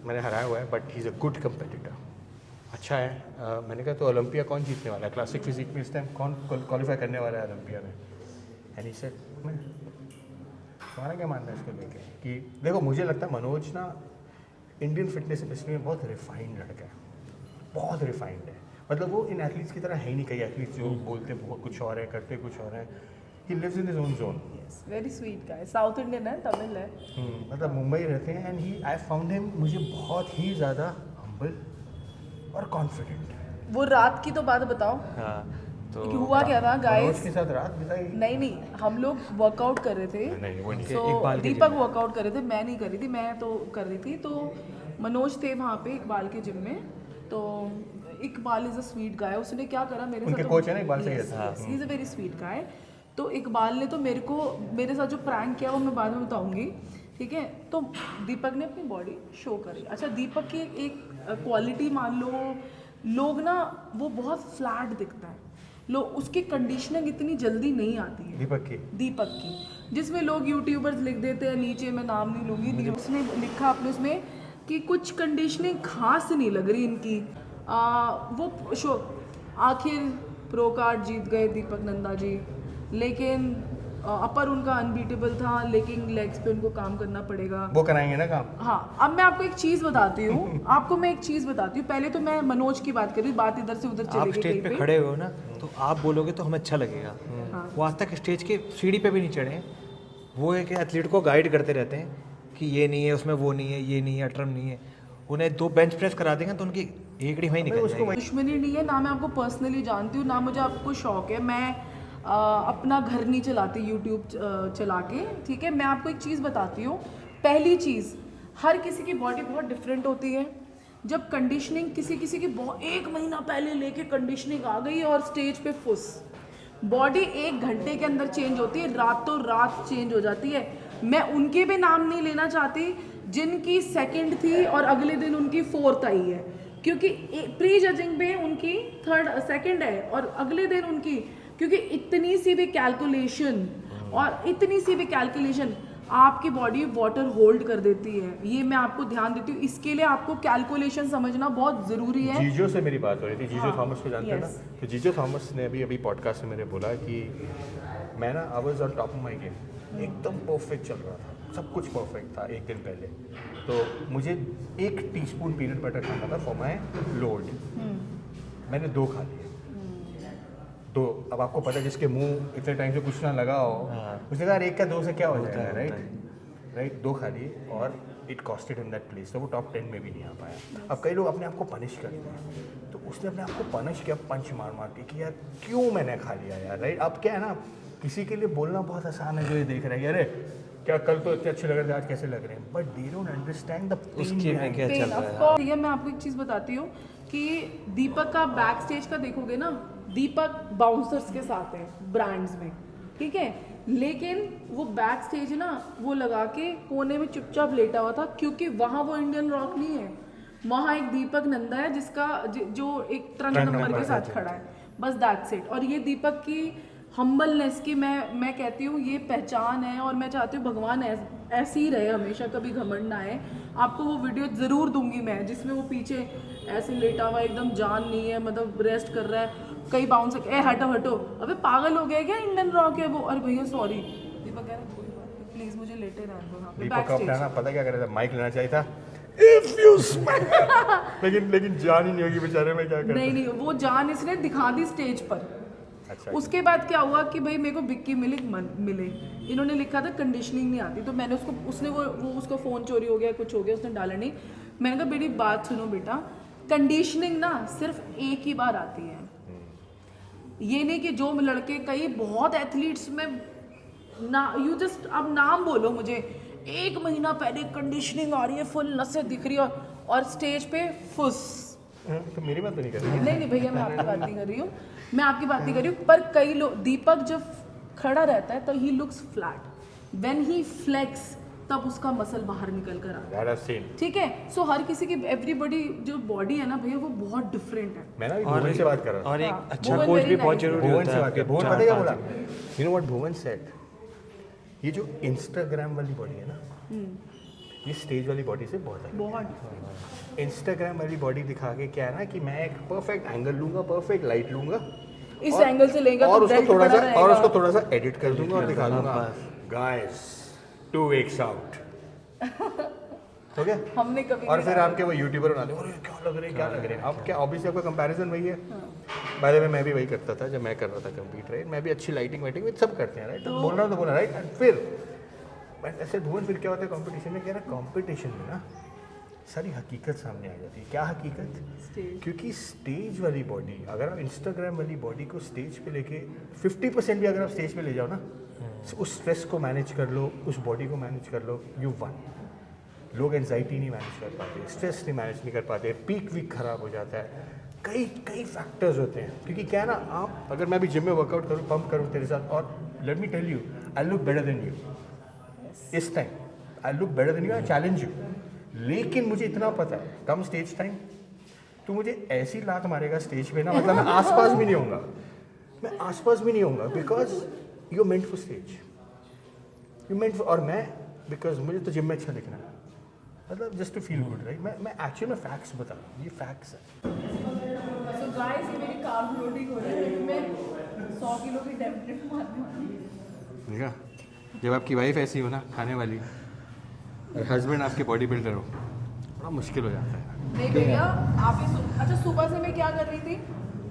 S1: मैंने हराया हुआ है but he is a good competitor, अच्छा है। मैंने कहा तो ओलंपिया कौन जीतने वाला है, क्लासिक फिजिक में इस टाइम कौन क्वालिफाई करने वाला है ओलंपिया में। एंड ही सेड, तुम्हारा क्या मानना है इसको लेके कि देखो मुझे लगता है मनोज ना इंडियन फिटनेस इंडस्ट्री में बहुत रिफाइंड लड़का है, बहुत रिफाइंड है। मतलब वो इन एथलीट्स की तरह है ही नहीं, कई एथलीट्स जो बोलते बहुत कुछ और है, करते कुछ और है। He lives in his own zone.
S2: Very sweet guy, south Indian है, तमिल है।
S1: मतलब मुंबई रहते हैं and he, I found him, मुझे बहुत ही ज़्यादा हम्बल और कॉन्फिडेंट।
S2: वो रात की तो बात बताओ।
S3: हाँ, तो
S2: कि हुआ क्या था
S1: मनोज
S2: गाइस?
S1: के साथ रात बिताई?
S2: नहीं, हम लोग वर्कआउट कर रहे थे।
S1: नहीं, वो नहीं।
S2: So,
S3: इकबाल के
S2: दीपक
S3: जिम में।
S2: वर्कआउट कर रहे थे, मैं नहीं कर रही थी, मैं तो कर रही थी। तो मनोज थे वहाँ पे इकबाल के जिम में। तो Iqbal is a sweet guy, उसने क्या करा मेरे साथ,
S1: उनके कोच है ना इकबाल सैयद?
S2: ही इज़ अ वेरी स्वीट गाय। तो इकबाल ने तो मेरे साथ जो प्रैंक किया वो मैं बाद में बताऊंगी, ठीक है। तो दीपक ने अपनी बॉडी शो करी। अच्छा, दीपक की एक क्वालिटी मान लो, लोग ना वो बहुत फ्लैट दिखता है, लोग उसकी कंडीशनिंग इतनी जल्दी नहीं आती है दीपक की, जिसमें लोग यूट्यूबर्स लिख देते हैं नीचे, मैं नाम नहीं लूँगी, उसने लिखा अपने उसमें कि कुछ कंडीशनिंग खास नहीं लग रही इनकी। वो शो आखिर प्रो कार्ड जीत गए दीपक नंदा जी, लेकिन अपर उनका अनबीटेबल था, लेकिन लेग्स पे उनको काम करना पड़ेगा।
S1: वो कराएंगे ना काम।
S2: हाँ, अब मैं आपको एक चीज़ बताती हूँ, पहले तो मैं मनोज की बात कर रही हूँ, बात इधर से उधर
S3: आप
S2: चली गई
S3: स्टेज पे खड़े हो ना, तो आप बोलोगे तो हमें अच्छा लगेगा।
S2: हाँ।
S3: वो आज तक स्टेज की सीढ़ी पे भी नहीं चढ़े हैं। वो एक एथलीट को गाइड करते रहते हैं कि ये नहीं है, उसमें वो नहीं है, ये नहीं है, अटर्म नहीं है। उन्हें 2 बेंच प्रेस करा देंगे तो उनकी एकड़ी वहीं निकल जाएगी।
S2: दुश्मनी नहीं है ना, मैं आपको पर्सनली जानती हूँ ना, मुझे आपको शौक है। मैं अपना घर नहीं चलाती यूट्यूब चला के, ठीक है। मैं आपको एक चीज़ बताती हूँ। पहली चीज़, हर किसी की बॉडी बहुत डिफरेंट होती है। जब कंडीशनिंग किसी की 1 महीना पहले लेके कंडीशनिंग आ गई और स्टेज पे फुस, बॉडी 1 घंटे के अंदर चेंज होती है, रातों रात चेंज हो जाती है। मैं उनके भी नाम नहीं लेना चाहती जिनकी 2nd थी और अगले दिन उनकी 4th आई है, क्योंकि प्री जजिंग में उनकी 2nd है और अगले दिन उनकी, क्योंकि इतनी सी भी कैलकुलेशन आपकी बॉडी वाटर होल्ड कर देती है। ये मैं आपको ध्यान देती हूँ, इसके लिए आपको कैलकुलेशन समझना बहुत ज़रूरी है।
S1: जीजो से मेरी बात हो रही थी, जीजो थॉमस को जानते हैं ना?
S2: yes.
S1: तो जीजो थॉमस ने अभी पॉडकास्ट में मेरे बोला कि मैं ना I was on top of my game, एकदम परफेक्ट चल रहा था, सब कुछ परफेक्ट था एक दिन पहले। तो मुझे 1 टीस्पून पीनट बटर खाना था फॉर माय लोड, मैंने 2 खा लिए। तो अब आपको पता है जिसके मुंह इतने टाइम से कुछ ना लगा हो, उसने कहा 1 का 2 से क्या हो जाएगा, राइट। 2 खा लिए और it costed in that place, तो वो टॉप 10 में भी नहीं आ पाया। अब कई लोग अपने आप को पनिश करते हैं, तो उसने अपने आप को पनिश किया पंच मार के कि यार क्यों मैंने खा लिया यार, राइट। अब क्या है ना, किसी के लिए बोलना बहुत आसान है जो ये देख रहा है, अरे क्या कल तो इतने अच्छे लग रहे थे, आज कैसे लग रहे हैं, but they don't understand the
S3: उसके में क्या चल रहा है।
S2: ठीक है, मैं आपको एक चीज़ बताती हूँ कि दीपक का बैक स्टेज का देखोगे ना, दीपक बाउंसर्स के साथ है ब्रांड्स में, ठीक है, लेकिन वो बैक स्टेज है ना, वो लगा के कोने में चुपचाप लेटा हुआ था, क्योंकि वहाँ वो इंडियन रॉक नहीं है, वहाँ एक दीपक नंदा है जिसका जो एक ट्रंक नंबर के साथ खड़ा है, बस दैट्स इट। और ये दीपक की हम्बलनेस की मैं कहती हूँ ये पहचान है, और मैं चाहती हूँ भगवान ऐसे ही रहे हमेशा, कभी घमंड ना आए। आपको वो वीडियो ज़रूर दूंगी मैं, जिसमें वो पीछे ऐसे लेटा हुआ, एकदम जान नहीं है, मतलब रेस्ट कर रहा है। कई बाउंसर हटो, अबे पागल हो गया क्या, इंडियन रॉक है वो। अरे भैया सॉरी, दीपक कह रहा कोई बात नहीं, प्लीज़ मुझे लेटे रहने दो यहाँ पे
S1: दीपक को अपना ना
S2: बैक
S1: पता क्या कर रहा था, माइक लेना चाहिए था इफ यू स्माइल लेकिन जान ही नहीं होगी बेचारे में, क्या करता।
S2: नहीं, वो जान इसने दिखा दी स्टेज पर।
S1: अच्छा,
S2: उसके बाद क्या हुआ कि भाई मेरे को बिक्की मिले, इन्होंने लिखा था कंडीशनिंग नहीं आती, तो मैंने उसको फ़ोन चोरी हो गया, कुछ हो गया, उसने डाला नहीं। मैंने कहा बेटी बात सुनो बेटा, कंडीशनिंग ना सिर्फ एक ही बार आती है। ये नहीं कि जो लड़के कई बहुत एथलीट्स में ना, यू जस्ट अब नाम बोलो मुझे, 1 महीना पहले कंडीशनिंग आ रही है, फुल नसें दिख रही है और स्टेज पे फुस।
S1: तो मेरी बात तो नहीं कर रही।
S2: नहीं भैया, मैं आपकी बात नहीं कर रही हूँ, मैं आपकी बात नहीं कर रही हूँ। पर कई लोग, दीपक जब खड़ा रहता है तो he looks flat, when he flexes तब उसका मसल बाहर निकल कर आता है। ठीक है, सो हर किसी की, एवरीबॉडी जो बॉडी है ना भैया वो बहुत डिफरेंट है।
S1: मैं ना भुवन से बात कर रहा था।
S3: और एक
S2: हाँ,
S3: अच्छा
S2: भुवन
S3: कोच
S2: very
S3: भी बहुत
S2: nice
S3: जरूरी
S1: भुवन
S3: होता
S1: से
S3: है
S1: बात
S3: आपके
S1: कर, भुवन
S3: चार
S1: पता है क्या
S3: पांच
S1: बोला? You know what Bhuvan said, ये जो इंस्टाग्राम वाली बॉडी है ना, ये स्टेज वाली बॉडी से बहुत अलग है।
S2: बहुत
S1: इंस्टाग्राम वाली बॉडी दिखा के क्या है ना कि मैं एक परफेक्ट एंगल लूंगा, परफेक्ट लाइट लूंगा,
S2: इस एंगल से लेगा
S1: और
S2: तो
S1: उसको
S2: बेल्ट
S1: थोड़ा
S2: बड़ा
S1: सा
S2: रहेगा।
S1: और उसको थोड़ा सा एडिट कर दूंगा और दिखा दूंगा, गाइस 2 weeks आउट हो गया।
S2: हमने कभी
S1: और
S2: नहीं
S1: फिर
S2: डाला।
S1: आपके वो यूट्यूबर बनाते हैं, अरे क्या लग रहे हैं, क्या लग रहे हैं। अब क्या ऑब्वियसली आपका कंपैरिजन वही है। बाय द वे मैं भी वही करता था जब मैं कर रहा था कंपीट, राइट। मैं भी अच्छी लाइटिंग वाइटिंग में सब करते हैं, राइट। बोल रहा हूँ तो बोला, राइट। एंड फिर ऐसे भुवन, फिर क्या होता है कंपटीशन में, क्या ना कंपटीशन में ना सारी हकीकत सामने आ जाती है। क्या हकीकत?
S2: Stage.
S1: क्योंकि स्टेज वाली बॉडी, अगर आप इंस्टाग्राम वाली बॉडी को स्टेज पे लेके 50% भी अगर आप स्टेज पे ले जाओ ना, उस स्ट्रेस को मैनेज कर लो, उस बॉडी को मैनेज कर लो, यू वन। लोग एंजाइटी नहीं मैनेज कर पाते, स्ट्रेस नहीं मैनेज नहीं कर पाते, पीक वीक खराब हो जाता है। कई कई फैक्टर्स होते हैं। क्योंकि क्या है ना, आप अगर मैं भी जिम में वर्कआउट करूँ, पंप करूँ तेरे साथ, और let me tell you, I look better than you इस time, I look better than you, I challenge you. लेकिन मुझे इतना पता है, कम स्टेज टाइम तो मुझे ऐसी लात मारेगा स्टेज पे ना, मतलब मैं आसपास भी नहीं होऊंगा, मैं आसपास भी नहीं होऊंगा, because you meant for stage, you meant for. और मैं बिकॉज मुझे तो जिम में अच्छा दिखना है, मतलब just to feel good, right. मैं एक्चुअली में फैक्ट्स बता रहा हूँ, ये फैक्ट्स है।
S2: So guys, ये मेरी कार्ब लोडिंग हो रही है, मैं 100 किलो की डेफिनेट मारने वाली हूँ।
S1: देखा, जब आपकी वाइफ ऐसी हो ना, खाने वाली, और हस्बैंड आपके बॉडी बिल्डर हो, बड़ा मुश्किल हो जाता है।
S2: नहीं भैया, आप अच्छा सुबह से मैं क्या कर रही थी?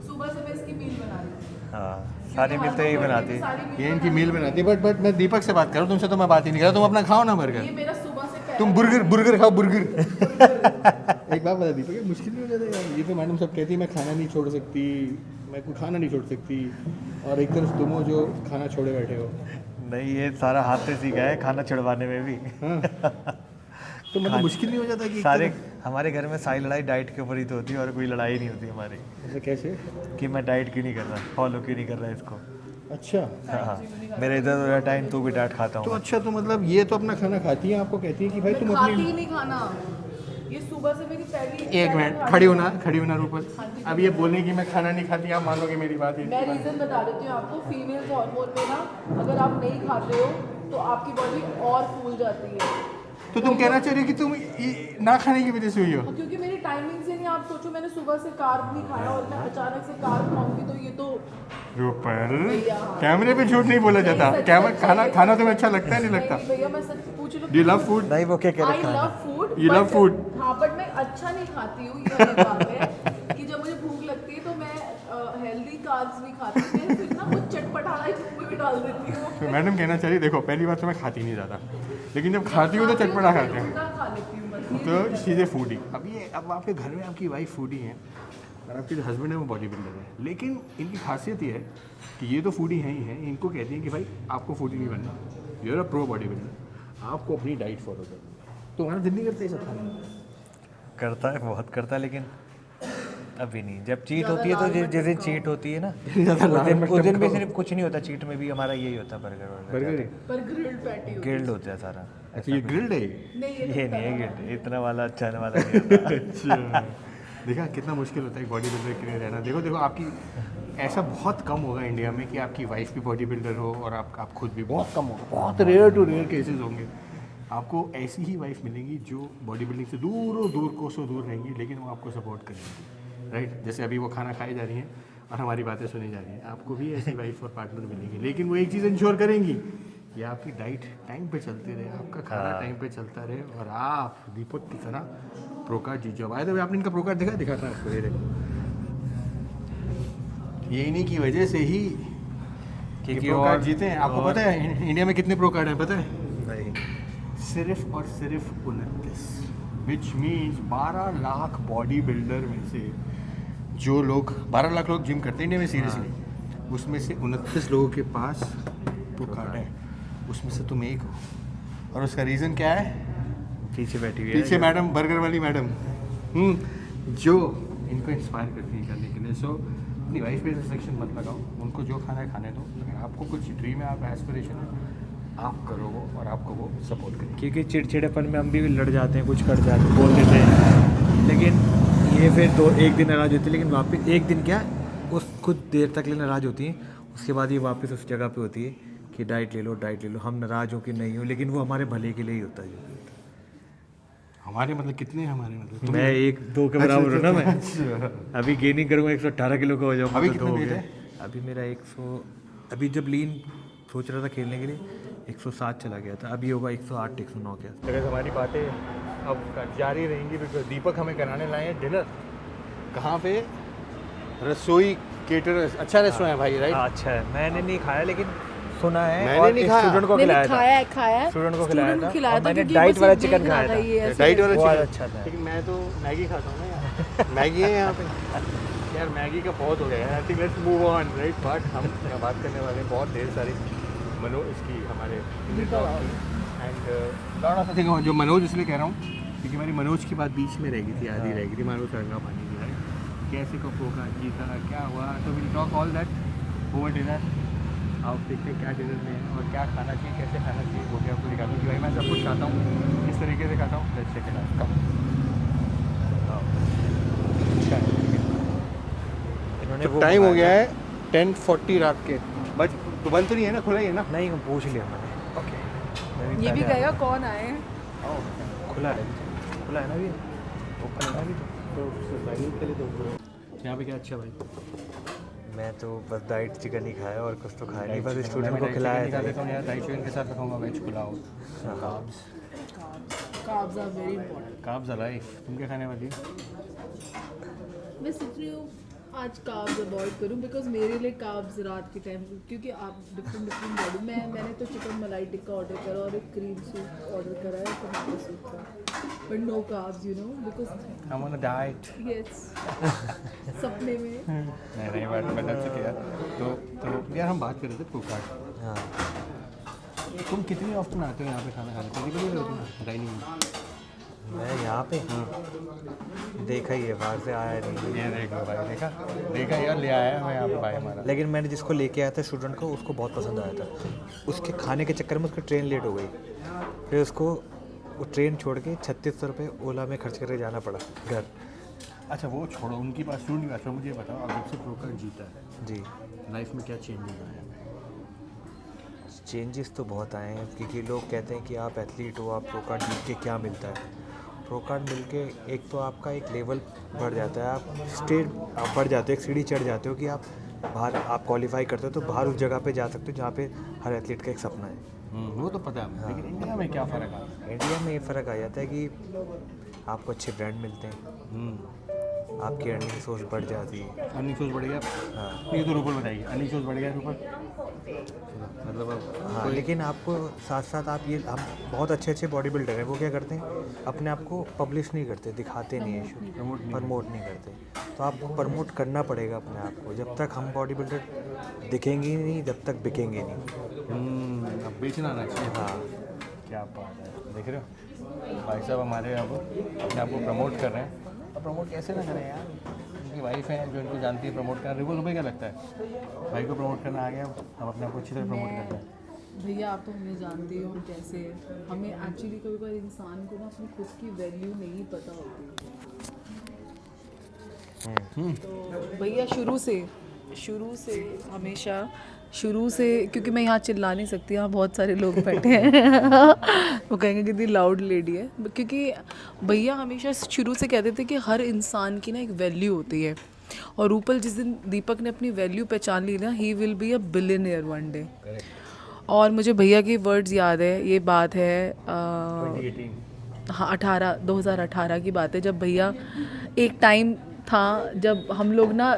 S2: सुबह से मैं इसकी मील बना रही थी।
S3: हाँ, सारी मील तो यही बनाती है।
S2: सारी मील
S1: ये इनकी
S2: बना
S1: मील बनाती है, बट मैं दीपक से बात करूँ, तुमसे तो मैं बात ही नहीं कर रहा। तुम अपना खाओ ना
S2: रही।
S1: बर्गर,
S2: ये मेरा सुबह से पहला
S1: तुम बुर्गर खाओ, बुर्गर। एक बात बता दीपक, ये मुश्किल नहीं हो जाता यार? ये तो मैडम सब कहती है मैं खाना नहीं छोड़ सकती, मैं कोई खाना नहीं छोड़ सकती, और एक तरफ तुम हो जो खाना छोड़े बैठे हो।
S3: नहीं, ये सारा हाथ से सीखा है खाना छुड़वाने में भी।
S1: तो मतलब मुश्किल नहीं हो जाता कि
S3: सारे हमारे घर में सारी लड़ाई डाइट के ऊपर ही तो होती है, और कोई लड़ाई नहीं होती हमारी
S1: ऐसे कैसे?
S3: कि मैं डाइट क्यों नहीं कर रहा, फॉलो क्यों नहीं कर रहा इसको।
S1: अच्छा,
S3: हाँ, मेरे इधर उधर टाइम तू भी डाइट खाता
S1: तो
S3: हूँ।
S1: अच्छा, तो मतलब ये तो अपना खाना खाती है, आपको कहती है कि भाई
S2: मैं
S1: तुम
S2: खाती
S1: अपनी।
S2: ही नहीं खाना, ये सुबह से मेरी पहली।
S1: एक मिनट, खड़ी होना रूपल। अब ये बोलने की मैं खाना नहीं खाती, आप मानोगे मेरी बात?
S2: मैं रीज़न बता देती हूँ आपको। फीमेल्स हार्मोन में ना, अगर आप नहीं खाते हो तो आपकी बॉडी और फूल जाती है।
S1: तो तुम कहना चाह रही हो कि तुम ना खाने की वजह से हुई हो?
S2: क्योंकि मेरी टाइमिंग से नहीं, आप सोचो मैंने सुबह से कार्ब नहीं खाया और मैं अचानक से कार्ब खाऊंगी तो ये तो
S1: रूपल,
S2: भैया।
S1: कैमरे पे झूठ नहीं बोला जाता।
S2: नहीं, सच
S1: क्या
S2: में
S1: खाना तुम्हें अच्छा लगता है, नहीं लगता?
S2: नहीं भैया, मैं सच पूछ लो।
S1: Do you love food?
S3: नहीं, वो क्या कह
S2: आई
S3: रहा
S2: love food.
S1: You love food?
S2: हाँ, बट मैं अच्छा नहीं खाती हूँ, ये अलग बात है। कि जब मुझे भूख लगती है तो मैं हेल्दी कार्ब्स भी खाती हूँ, मैं फिर ना कुछ चटपटाना ही मुंह में भी डाल देती हूँ।
S1: तो मैडम कहना चाहिए, देखो पहली बात तो मैं खाती नहीं ज़्यादा, लेकिन जब खाती हूँ तो चटपटा खाते हैं।
S2: उल्टा खा लेती हूँ बस, ये
S1: तो चीज़ें फूडी। अब आपके घर में आपकी वाइफ फूडी है और आपके जो हस्बैंड है वो बॉडी बिल्डर है, लेकिन इनकी खासियत ये है कि ये तो फूडी हैं ही हैं। इनको कहती हैं कि भाई आपको फूडी नहीं बनना, you are a pro bodybuilder, आपको अपनी डाइट फॉलो करनी है। तो हमारा दिल नहीं करते सब खाने?
S3: करता है, बहुत करता है, लेकिन अभी नहीं। जब चीट होती है तो जिस दिन चीट होती है ना, उस दिन भी सिर्फ कुछ नहीं होता, चीट में भी हमारा यही होता है, बर्गर
S2: पर ग्रिल्ड पैटी होती है।
S3: गिल्ड होता है सारा।
S1: अच्छा, ये ग्रिल्ड है?
S2: नहीं,
S3: ये नहीं है गिल्ड, इतना वाला अच्छा वाला नहीं होता।
S1: अच्छा, देखा कितना मुश्किल होता है बॉडी बिल्डर के लिए रहना। देखो आपकी ऐसा बहुत कम होगा इंडिया में कि आपकी वाइफ भी बॉडी बिल्डर हो और आप खुद भी, बहुत कम होगा, बहुत रेयर टू रेयर केसेस होंगे। आपको ऐसी ही वाइफ मिलेंगी जो बॉडी बिल्डिंग से दूर कोसों दूर रहेंगी, लेकिन वो आपको सपोर्ट करेंगी, राइट। जैसे अभी वो खाना खाई जा रही हैं और हमारी बातें सुनी जा रही हैं, आपको भी ऐसी वाइफ और पार्टनर मिलेंगी, लेकिन वो एक चीज़ इंश्योर करेंगी कि आपकी डाइट टाइम पे चलती रहे, आपका खाना टाइम पे चलता रहे, और आप दीपक की तरह प्रो कार्ड जीत जाओ। आए तो आपने इनका प्रो कार्ड दिखाता है आपको, ये देखो, ये इन्हीं की वजह से ही प्रो कार्ड जीते हैं। आपको पता है इंडिया में कितने प्रो कार्ड हैं, पता है?
S3: नहीं,
S1: सिर्फ और सिर्फ 29। Which means 12 lakh body builder में से जो लोग 12 लाख लोग जिम करते हैं इंडिया में सीरियसली, उसमें से 29 लोगों के पास प्रो कार्ड है, उसमें से तुम एक हो। और उसका रीज़न क्या है?
S3: पीछे बैठी हुई
S1: पीछे मैडम, बर्गर वाली मैडम, जो इनको इंस्पायर करती है करने के लिए। सो अपनी वाइफ पे रिस्ट्रिक्शन मत लगाओ, उनको जो खाना है खाने दो। अगर आपको कुछ ड्रीम है, आप एस्पिरेशन है, आप करो वो, और आपको वो सपोर्ट करेंगे।
S3: क्योंकि चिड़चिड़ेपन में हम भी लड़ जाते हैं, कुछ कर जाते हैं, बोल देते हैं, लेकिन ये फिर एक दिन नाराज़ होती है, लेकिन वापस एक दिन क्या उस कुछ देर तक लिए नाराज़ होती हैं, उसके बाद ये वापस उस जगह पे होती है कि डाइट ले लो, डाइट ले लो। हम नाराज़ हो कि नहीं हो, लेकिन वो हमारे भले के लिए ही होता है।
S1: हमारे मतलब कितने हैं हमारे मतलब?
S3: मैं 1-2 के बराबर हूँ ना मैं। अभी गेनिंग करूँगा 118 किलो का हो जाऊँगा।
S1: अभी
S3: तो
S1: कितना
S3: हो
S1: वेट
S3: गया।
S1: है?
S3: अभी मेरा 100, अभी जब लीन सोच रहा था खेलने के लिए 107 चला गया था, अभी होगा 108-109 के।
S1: अगर हमारी बातें अब जारी रहेंगी, बिकॉज दीपक हमें कराने लाए हैं डिनर। कहाँ पे? रसोई केटर, अच्छा रेस्टोरेंट है भाई, राइट?
S3: अच्छा है, मैंने नहीं खाया लेकिन सुना है।
S1: मैंने
S3: और
S1: नहीं
S3: एक
S1: खाया।
S3: स्टूडेंट को खिलाया था।
S2: खाया
S3: स्टूडेंट को खिलाया था,
S2: खिलाया
S3: और
S2: था
S3: मैंने
S2: क्योंकि
S3: डाइट
S2: बस
S3: वाला
S2: ये
S3: चिकन
S2: देख रहा
S3: खाया
S2: था,
S3: था।
S2: ये ऐसे-
S1: डाइट वाला
S3: बहुत
S1: चिकन
S3: अच्छा था।
S1: लेकिन मैं तो मैगी खाता हूँ ना यार। मैगी है यहाँ पे यार, मैगी का बहुत हो गया है। I think let's move on, right? But हम यहाँ बात करने वाले हैं बहुत ढेर सारी इसकी हमारे एंड लॉट ऑफ थिंग। जो मनोज इसलिए कह रहा हूँ क्योंकि हमारी मनोज की बात बीच में रह गई थी, आधी रह गई थी। मनोज रंगा पानी की, राइट? कैसे कप होगा, जीता, क्या हुआ, तो will talk all that over dinner. आप देखते हैं क्या डिनर में है और क्या खाना चाहिए, कैसे खाना चाहिए, वो भी आपको दिखाता हूँ कि भाई मैं सब कुछ खाता हूँ, किस तरीके से खाता हूँ। Let's check it out. अच्छा है।
S3: इन्होंने
S1: तो
S3: वो
S1: टाइम हो
S3: मंगाया
S1: गया है 10:40 रात के। बस तो बंद तो नहीं है ना, खुला ही है ना?
S3: था। नहीं, पूछ लिया मैंने।
S1: ओके।
S2: ये भी कहेगा कौन आए हैं?
S3: खुला है, खुला है ना अभी, ओपन है ना अभी तो।
S1: यहाँ पे क्या अच्छा भाई?
S3: मैं तो बस डाइट चिकन ही खाया और कुछ तो खाया नहीं, बस
S1: मैं
S3: स्टूडेंट को
S1: डाइट
S3: खिलाया
S1: चिकन
S3: था।
S1: खा लेता हूँ यार, डाइट चिकन के साथ रखूँगा veg pulao, carbs.
S2: Carbs are very important.
S1: Carbs are life. तुम क्या खाने वाली हो?
S2: मैं सोच रही हूँ आज कार्ब्स अवॉइड करूँ बिकॉज मेरे लिए कार्ब्स रात के टाइम, क्योंकि आप डिफरेंट बॉडी में, मैंने तो चिकन मलाई टिक्का ऑर्डर करा और एक क्रीम सूप ऑर्डर करा है, टमाटो सूप का, but no carbs you know because
S1: I am on a diet.
S2: Yes सपने में।
S1: नहीं बट दैट्स ओके यार। तो यार हम बात कर रहे थे प्रो कार्ड।
S3: हाँ,
S1: तुम कितनी ऑफ्टन आते हो यहाँ पे खाना खाने? कभी कभी हो तुम डाइनिंग में?
S3: मैं यहाँ पे देखा ही है, बाहर से आया नहीं।
S1: ये देख लो भाई, देखा यार, ले आया है मैं यहाँ पे भाई हमारा।
S3: लेकिन मैंने जिसको लेके आया था स्टूडेंट को, उसको बहुत पसंद आया था। उसके खाने के चक्कर में उसकी ट्रेन लेट हो गई, फिर उसको वो ट्रेन छोड़ के 3600 रुपये ओला में खर्च करके जाना पड़ा घर।
S1: अच्छा वो छोड़ो, उनकी बात सुन, बात मुझे ये बताओ, अब जब से प्रो कार्ड जीता है
S3: जी,
S1: लाइफ में क्या चेंजेस आए हैं?
S3: चेंजेस तो बहुत आए हैं, क्योंकि लोग कहते हैं कि आप एथलीट हो, आप प्रो कार्ड जीत के क्या मिलता है। प्रो कार्ड मिल के एक तो आपका एक लेवल बढ़ जाता है, आप स्टेट आप बढ़ जाते हो, एक सीढ़ी चढ़ जाते हो कि आप बाहर आप क्वालिफाई करते हो तो बाहर उस जगह पे जा सकते हो जहाँ पे हर एथलीट का एक सपना है।
S1: वो तो पता है, लेकिन इंडिया में क्या फ़र्क आता है?
S3: इंडिया में ये फ़र्क आ जाता है कि आपको अच्छे ब्रांड मिलते हैं, आपकी अर्निंग सोर्स बढ़ जाती है।
S1: अर्निंग सोर्स बढ़ गया?
S3: हाँ
S1: ये तो रूपल बताइए, अर्निंग सोर्स बढ़ गया रूपल मतलब अब
S3: हाँ, लेकिन आपको साथ साथ आप ये हम बहुत अच्छे अच्छे बॉडी बिल्डर हैं, वो क्या करते हैं, अपने आप को पब्लिश नहीं करते, दिखाते नहीं है, प्रमोट नहीं करते। तो आपको प्रमोट करना पड़ेगा अपने आप को। जब तक हम बॉडी बिल्डर दिखेंगे ही नहीं, जब तक बिकेंगे नहीं।
S1: अब बेचना ना चाहिए।
S3: हाँ,
S1: क्या बात है, देख रहे हो भाई साहब हमारे अब अपने आप को प्रमोट कर रहे हैं। अब प्रमोट कैसे ना करें यार, उनकी वाइफ है जो इनको जानती है, प्रमोट कर रही है। तुम्हें क्या लगता है भाई को प्रमोट करना आ गया, हम अपने आप को अच्छी तरह प्रमोट करते हैं?
S2: भैया आप तो हमें जानते हो हम कैसे हैं। हमें एक्चुअली कभी कभी इंसान को ना अपनी खुद की वैल्यू नहीं पता होती। तो भैया शुरू से हमेशा शुरू से, क्योंकि मैं यहाँ चिल्ला नहीं सकती, यहाँ बहुत सारे लोग बैठे हैं वो कहेंगे कितनी लाउड लेडी है, क्योंकि भैया हमेशा शुरू से कहते थे कि हर इंसान की ना एक वैल्यू होती है। और रूपल जिस दिन दीपक ने अपनी वैल्यू पहचान ली ना, he will be a billionaire one day. और मुझे भैया के वर्ड्स याद है, ये बात है
S1: 2018
S2: हाँ 2018 की बात है, जब भैया एक टाइम था जब हम लोग ना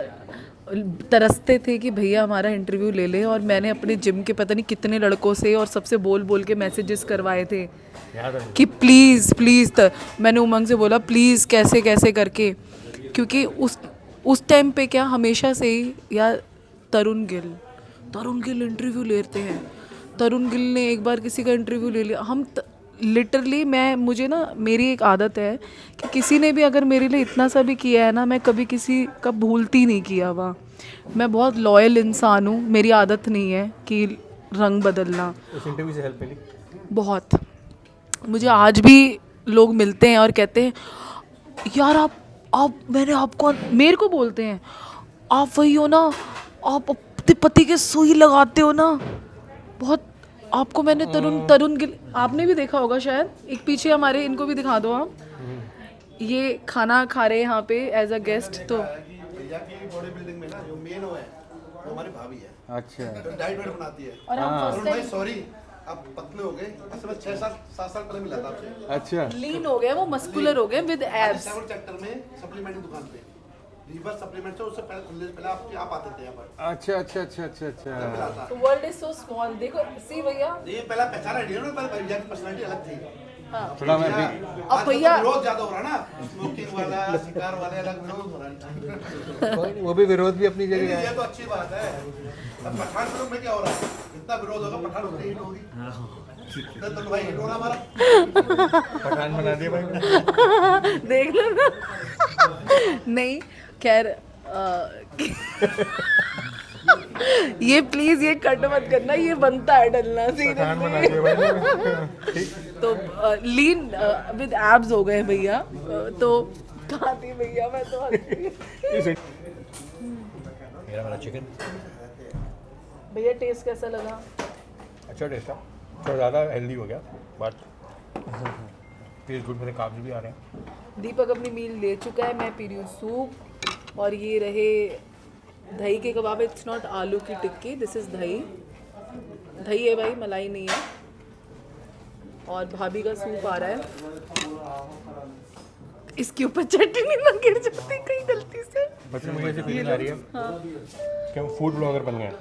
S2: तरसते थे कि भैया हमारा इंटरव्यू ले लें, और मैंने अपने जिम के पता नहीं कितने लड़कों से और सबसे बोल बोल के मैसेजेस करवाए थे कि प्लीज़ प्लीज़। मैंने उमंग से बोला प्लीज़ कैसे कैसे करके, क्योंकि उस टाइम पे क्या हमेशा से ही यार तरुण गिल इंटरव्यू लेते हैं। तरुण गिल ने एक बार किसी का इंटरव्यू ले लिया, हम लिटरली मुझे ना मेरी एक आदत है कि किसी ने भी अगर मेरे लिए इतना सा भी किया है ना, मैं कभी किसी का भूलती नहीं किया हुआ। मैं बहुत लॉयल इंसान हूँ, मेरी आदत नहीं है कि रंग बदलना।
S1: उस इंटरव्यू से हेल्प मिली?
S2: बहुत। मुझे आज भी लोग मिलते हैं और कहते हैं यार आप मैंने आपको, मेरे को बोलते हैं आप वही हो ना, आप अपने पति के सुई लगाते हो ना। बहुत आपको मैंने तरुण गिल आपने भी देखा होगा शायद, एक पीछे हमारे, इनको भी दिखा दो आप, ये खाना खा रहे हैं यहाँ पे एज अ गेस्ट। तो
S4: भैया की बॉडी बिल्डिंग में ना जो मेन वो है वो हमारी भाभी है।
S1: अच्छा।
S4: डाइट वाइट बनाती है।
S2: और हम
S4: अरुण भाई सॉरी आप पतले हो गए, असल में 6-7 साल पहले मिला था आपसे।
S1: अच्छा।
S2: लीन हो गए, वो मस्कुलर हो गए विद एब्स।
S4: सेवन सेक्टर में सप्लीमेंट की दुकान पे रिवर्स सप्लीमेंट से उससे पहले आप आते थे यहाँ पर।
S1: अच्छा अच्छा अच्छा अच्छा अच्छा।
S4: मिला था।
S2: World is so small. देखो सी भैया,
S4: ये पहला पहचान आइडिया ना, पहले भैया की पर्सनालिटी अलग थी।
S2: हाँ
S1: थोड़ा मैं भी
S2: अब भैया
S4: विरोध ज्यादा हो रहा ना, स्मोकिंग वाला शिकार वाले अलग विरोध हो रहा है।
S1: वो भी विरोध भी अपनी जगह है।
S4: ये तो अच्छी बात है। अब पठान फिल्म में क्या हो रहा है, इतना विरोध होगा पठान उतनी हिट होगी। तो भाई हिट होना हमारा
S1: पठान बना दिया भाई।
S2: देख लो ना। नहीं खैर ये प्लीज ये कट मत करना, ये बनता है डलना सीरियसली। तो लीन विद एब्स हो गए भैया। तो कहाँ थी भैया, मैं तो
S1: मेरा वाला चिकन
S2: भैया टेस्ट कैसा लगा?
S1: अच्छा टेस्ट है, थोड़ा ज़्यादा हेल्दी हो गया बट टेस्ट गुड, मेरे काब्ज भी आ रहे हैं।
S2: दीपक अपनी मील ले चुका है, मैं पी रही हूँ सूप, और ये रहे दही के कबाब। इट्स नॉट आलू की टिक्की, दिस इज़ दही है भाई, मलाई नहीं है। और भाभी का सूप आ रहा है, इसके ऊपर चटनी ना गिर जाती कहीं गलती से।
S1: बच्चे मुझे ऐसी फीलिंग आ रही है कि हम फूड ब्लॉगर बन गए।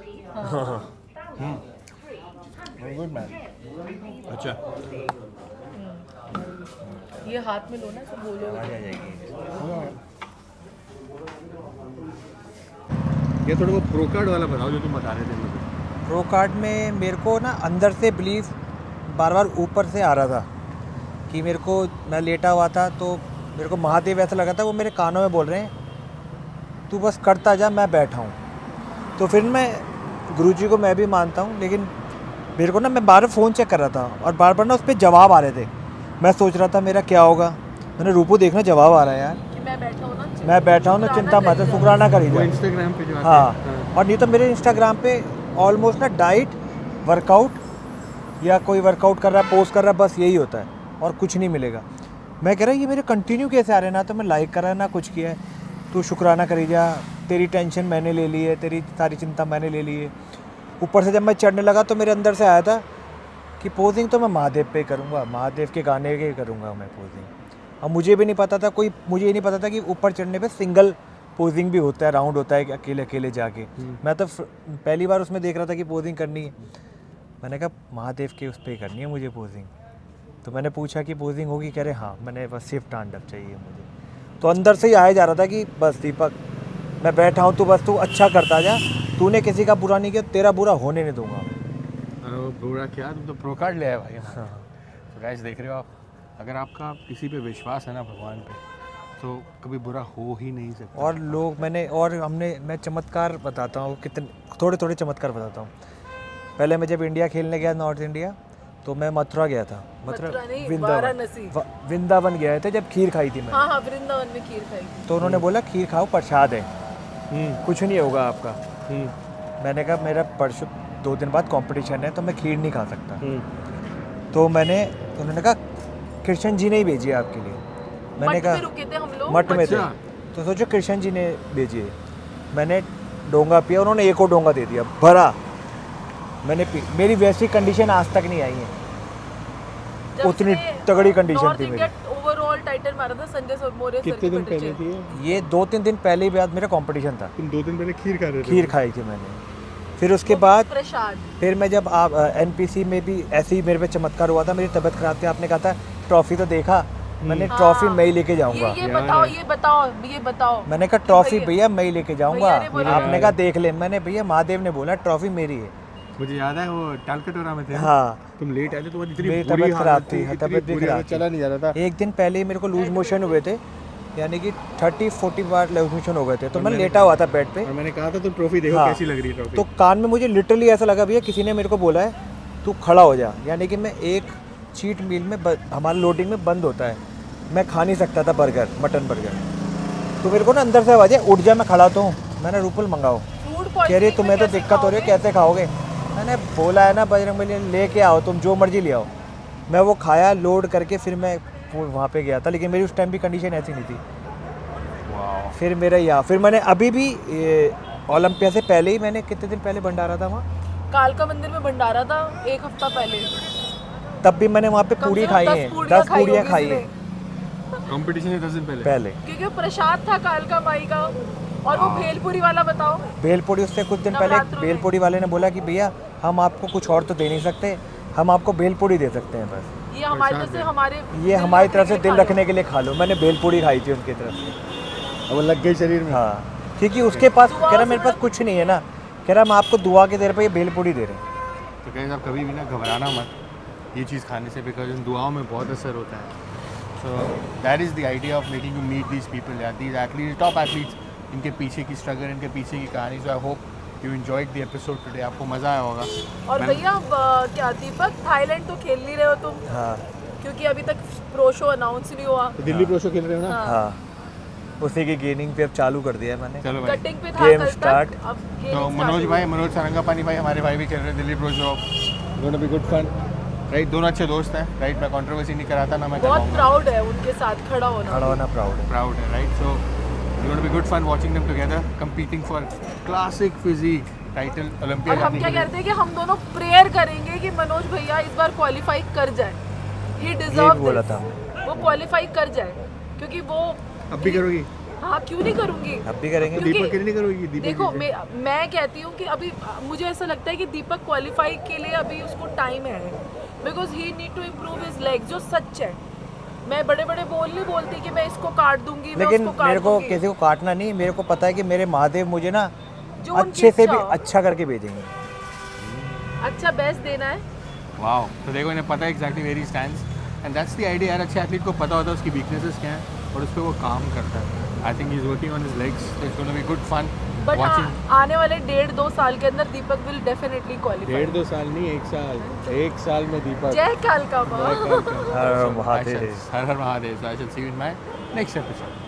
S1: Good man. अच्छा
S2: ये हाथ में लो ना, सब बोलो।
S1: आ जाएगी। ये थोड़ा वो प्रो कार्ड वाला बताओ जो तुम बता रहे थे मुझे।
S3: प्रो कार्ड में मेरे को ना अंदर से बिलीव बार बार ऊपर से आ रहा था कि मेरे को, मैं लेटा हुआ था तो मेरे को महादेव ऐसा लगा था, वो मेरे कानों में बोल रहे हैं तू बस करता जा, मैं बैठा हूँ। तो फिर मैं गुरुजी को मैं भी मानता हूँ, लेकिन मेरे को ना, मैं बार फ़ोन चेक कर रहा था और बार बार ना उस पर जवाब आ रहे थे। मैं सोच रहा था मेरा क्या होगा। मैंने रूपो देखना, जवाब आ रहा है यार,
S2: कि मैं बैठा हूँ ना,
S3: मैं बैठा हूँ ना, चिंता मत, शुक्राना करी
S1: वो
S3: जाए।
S1: इंस्टाग्राम पे जो आते
S3: हाँ,
S1: हैं।
S3: और नहीं तो मेरे इंस्टाग्राम पे ऑलमोस्ट ना डाइट, वर्कआउट या कोई वर्कआउट कर रहा है, पोस्ट कर रहा है, बस यही होता है और कुछ नहीं मिलेगा। मैं कह रहा ये मेरे कंटिन्यू कैसे आ रहे हैं, ना तो मैं लाइक कर रहा है ना कुछ किया है। तू शुक्राना करी जा, तेरी टेंशन मैंने ले ली है, तेरी सारी चिंता मैंने ले ली है। ऊपर से जब मैं चढ़ने लगा तो मेरे अंदर से आया था कि पोजिंग तो मैं महादेव पे करूँगा, महादेव के गाने के करूँगा मैं पोजिंग। अब मुझे भी नहीं पता था, मुझे ये नहीं पता था कि ऊपर चढ़ने पे सिंगल पोजिंग भी होता है, राउंड होता है अकेले अकेले जाके। मैं तो पहली बार उसमें देख रहा था कि पोजिंग करनी है। मैंने कहा महादेव के उस पर करनी है मुझे पोजिंग। तो मैंने पूछा कि पोजिंग होगी, कह रहे हाँ। मैंने बस शिफ्ट स्टैंड-अप चाहिए मुझे। तो अंदर से ही आया जा रहा था कि बस दीपक मैं बैठा हूँ, तो बस तू अच्छा करता जा, तूने किसी का बुरा नहीं किया, तेरा बुरा होने नहीं दूंगा।
S1: बुरा क्या, तुम तो प्रो कार्ड ले आए भाई। हाँ। तो गाइस देख रहे हो आप, अगर आपका किसी पे विश्वास है ना भगवान पे, तो कभी बुरा हो ही नहीं सकता।
S3: और लोग मैं चमत्कार बताता हूँ, कितने थोड़े थोड़े चमत्कार बताता हूँ। पहले मैं जब इंडिया खेलने गया, नॉर्थ इंडिया, तो मैं मथुरा गया था। वृंदावन गया था जब खीर खाई थी मैं।
S2: हाँ वृंदावन में खीर खाई थी।
S3: तो उन्होंने बोला खीर खाओ, प्रसाद है, कुछ नहीं होगा आपका। मैंने कहा मेरा परसों 2 दिन बाद कंपटीशन है, तो मैं खीर नहीं खा सकता। तो उन्होंने कहा कृष्ण जी ने ही भेजी है आपके लिए। मैंने कहा
S2: रुके थे हम लोग
S3: मठ में थे, तो सोचो कृष्ण जी ने भेजी है। मैंने डोंगा पिया, उन्होंने एक और डोंगा दे दिया भरा, मैंने पी। मेरी वैसी कंडीशन आज तक नहीं आई है, उतनी तगड़ी कंडीशन थी मेरी।
S2: ओवरऑल टाइटल मारा था संजय मौर्य सर
S1: कितने
S2: की
S1: दिन
S2: बटर
S1: पहले
S2: चिकन।
S1: थी ये?
S3: ये 2-3 दिन पहले ही बाद मेरा कंपटीशन था,
S1: तुम 2 दिन पहले खीर खा रहे थे?
S3: खीर खाई थी मैंने। फिर उसके
S2: वो भी
S3: बाद
S2: प्रसाद।
S3: फिर मैं जब आप NPC में भी ऐसे ही मेरे पे चमत्कार हुआ था, मेरी तबीयत खराब थी, आपने कहा था ट्रॉफी तो देखा, मैंने ट्रॉफी मैं ही लेके जाऊंगा।
S2: ये बताओ ये बताओ ये बताओ।
S3: मैंने कहा ट्रॉफी भैया मैं ही लेके जाऊंगा।
S2: भैया ने बोला
S3: आपने कहा देख ले, मैंने भैया महादेव ने बोला ट्रॉफी मेरी है।
S1: मुझे याद है वो टालकटोरा में थे।
S3: हाँ,
S1: तुम लेट आए थे, तुम्हारी इतनी
S3: मेरी
S1: बुरी
S3: तबीयत खराब
S1: हालत
S3: थी,
S1: इतनी
S3: तबीयत भी
S1: बुरी
S3: खराब
S1: हालत,
S3: थी।
S1: चला नहीं जा रहा था।
S3: एक दिन पहले ही मेरे को लूज मोशन हुए थे, यानी कि 30-40 बार लूज मोशन हो गए थे, तो मैं लेटा हुआ था बेड पे।
S1: और मैंने कहा था तुम ट्रॉफी देखो
S3: हाँ।
S1: कैसी लग रही है ट्रॉफी।
S3: तो कान में मुझे लिटरली ऐसा लगा भैया किसी ने मेरे को बोला है तू खड़ा हो जा, यानी कि मैं एक चीट मील में हमारा लोडिंग में बंद होता है, मैं खा नहीं सकता था बर्गर, मटन बर्गर। तो मेरे को ना अंदर से आवाज़ है उठ जा, मैं खड़ा तो हूँ। मैंने रूपल मंगाओ, कह रही तुम्हें तो दिक्कत हो रही है, कैसे खाओगे? मैंने बोला है ना बजरंगबली लेके आओ, तुम जो मर्जी ले आओ। मैं वो खाया, लोड करके फिर मैं वहाँ पे गया था, लेकिन मेरी उस टाइम भी कंडीशन ऐसी नहीं थी। फिर मेरा यहाँ फिर मैंने अभी भी ओलंपिया से पहले ही मैंने कितने दिन पहले भंडारा था वहाँ,
S2: कालका मंदिर में भंडारा था 1 हफ्ता पहले।
S3: तब भी मैंने वहाँ पे
S2: कम
S3: पूरी
S2: से कम
S3: खाई
S2: 10
S3: है,
S2: पूरियां
S3: 10 पूरियाँ
S2: होगी
S3: खाई
S2: इसने।
S3: है
S1: कंपटीशन से 10 दिन पहले।
S3: पहले।
S2: क्योंकि वो प्रसाद था कालका माई का। और वो भेलपुरी वाला बताओ।
S3: भेलपुरी उससे कुछ दिन पहले
S2: नवरात्रों में।
S3: भेलपुरी वाले ने बोला कि भैया हम आपको कुछ और तो दे नहीं सकते, हम आपको भेलपुरी दे सकते हैं बस,
S2: ये हमारी तरफ से हमारे
S3: ये हमारी तरफ से दिल
S2: खा लो।
S3: रखने के लिए खा लो। मैंने भेलपुरी खाई थी उनकी तरफ से।
S1: अब वो लग गई शरीर में।
S3: हाँ, क्योंकि उसके पास कह रहा मेरे पास कुछ नहीं है ना, कह रहा हम आपको दुआ के दे रहे पे ये भेलपुरी दे रहे हैं।
S1: तो कहीं आप कभी भी ना घबराना मत ये चीज़ खाने से, बिकॉज इन दुआओं में बहुत असर होता है। So that is the idea of making you meet these people, these athletes, top athletes, इनके पीछे की स्ट्रगल, इनके पीछे की कहानी। So I hope you enjoyed the episode today, आपको मज़ा आया होगा।
S2: और भैया क्या दीपक, थाईलैंड तो खेल नहीं रहे हो तुम,
S3: हाँ
S2: क्योंकि अभी तक प्रो शो अनाउंस नहीं हुआ।
S1: तो दिल्ली प्रो शो खेल रहे हो ना?
S3: हाँ, उसी की गेनिंग पे अब चालू कर दिया है मैंने।
S1: चलो भाई।
S2: कटिंग पे था
S3: Game
S2: कल तक,
S3: start।
S2: अब
S1: तो
S2: gaming
S1: मनोज
S2: start
S1: भाई, मनोज सारंगापानी भाई, हमारे भाई भी खेल रहे हैं Delhi pro show. Gonna be good fun, right? दोनों अच्छे दोस्त हैं, राइट? मैं कंट्रोवर्सी नहीं कराता ना, मैं
S2: बहुत प्राउड है उनके साथ खड़ा होना।
S3: खड़ा होना प्राउड है।
S1: प्राउड है, right? So gonna be good fun watching them together competing for classic physique title Olympia.
S2: और हम क्या कहते हैं कि हम दोनों प्रेयर करेंगे कि मनोज भैया इस बार क्वालिफाई कर जाए। ही डिजर्व
S3: बोला था।
S2: वो क्वालिफाई कर जाए, क्योंकि वो
S1: अब भी करोगी?
S2: हाँ, क्यों नहीं करूंगी।
S3: अब भी करेंगे।
S2: क्योंकि-
S1: दीपक के लिए नहीं करोगी? दीपक
S2: देखो
S1: के लिए?
S2: मैं कहती हूँ कि अभी मुझे ऐसा लगता है कि दीपक क्वालिफाई के लिए अभी उसको टाइम है, because he need to improve his leg, जो सच है। मैं बड़े बड़े बोल नहीं बोलती कि मैं इसको काट दूंगी, मैं
S3: लेकिन
S2: उसको काट
S3: मेरे को
S2: दूंगी।
S3: किसी को काटना नहीं, मेरे को पता है कि मेरे महादेव मुझे ना
S2: जो उनकी
S3: अच्छे से भी
S2: इच्छा हो।
S3: अच्छा करके भेजेंगे।
S2: अच्छा बेस्ट देना है।
S1: वाओ, तो देखो इन्हें पता है exactly where he stands, and that's the idea यार। अच्छे एथलीट को पता होता है उसकी वीकनेसेस क्या हैं और उस पर वो काम करता है। I think he is working on his legs, so it's gonna be good fun
S2: but
S1: watching.
S2: आने वाले 1.5-2 साल के अंदर दीपक विल डेफिनेटली क्वालिफाई।
S1: 1.5-2 साल नहीं, 1 साल। 1 साल में दीपक।
S2: जय कालका माँ।
S3: हर महादेव।
S1: हर हर Mahadev. So I shall see you in my next episode.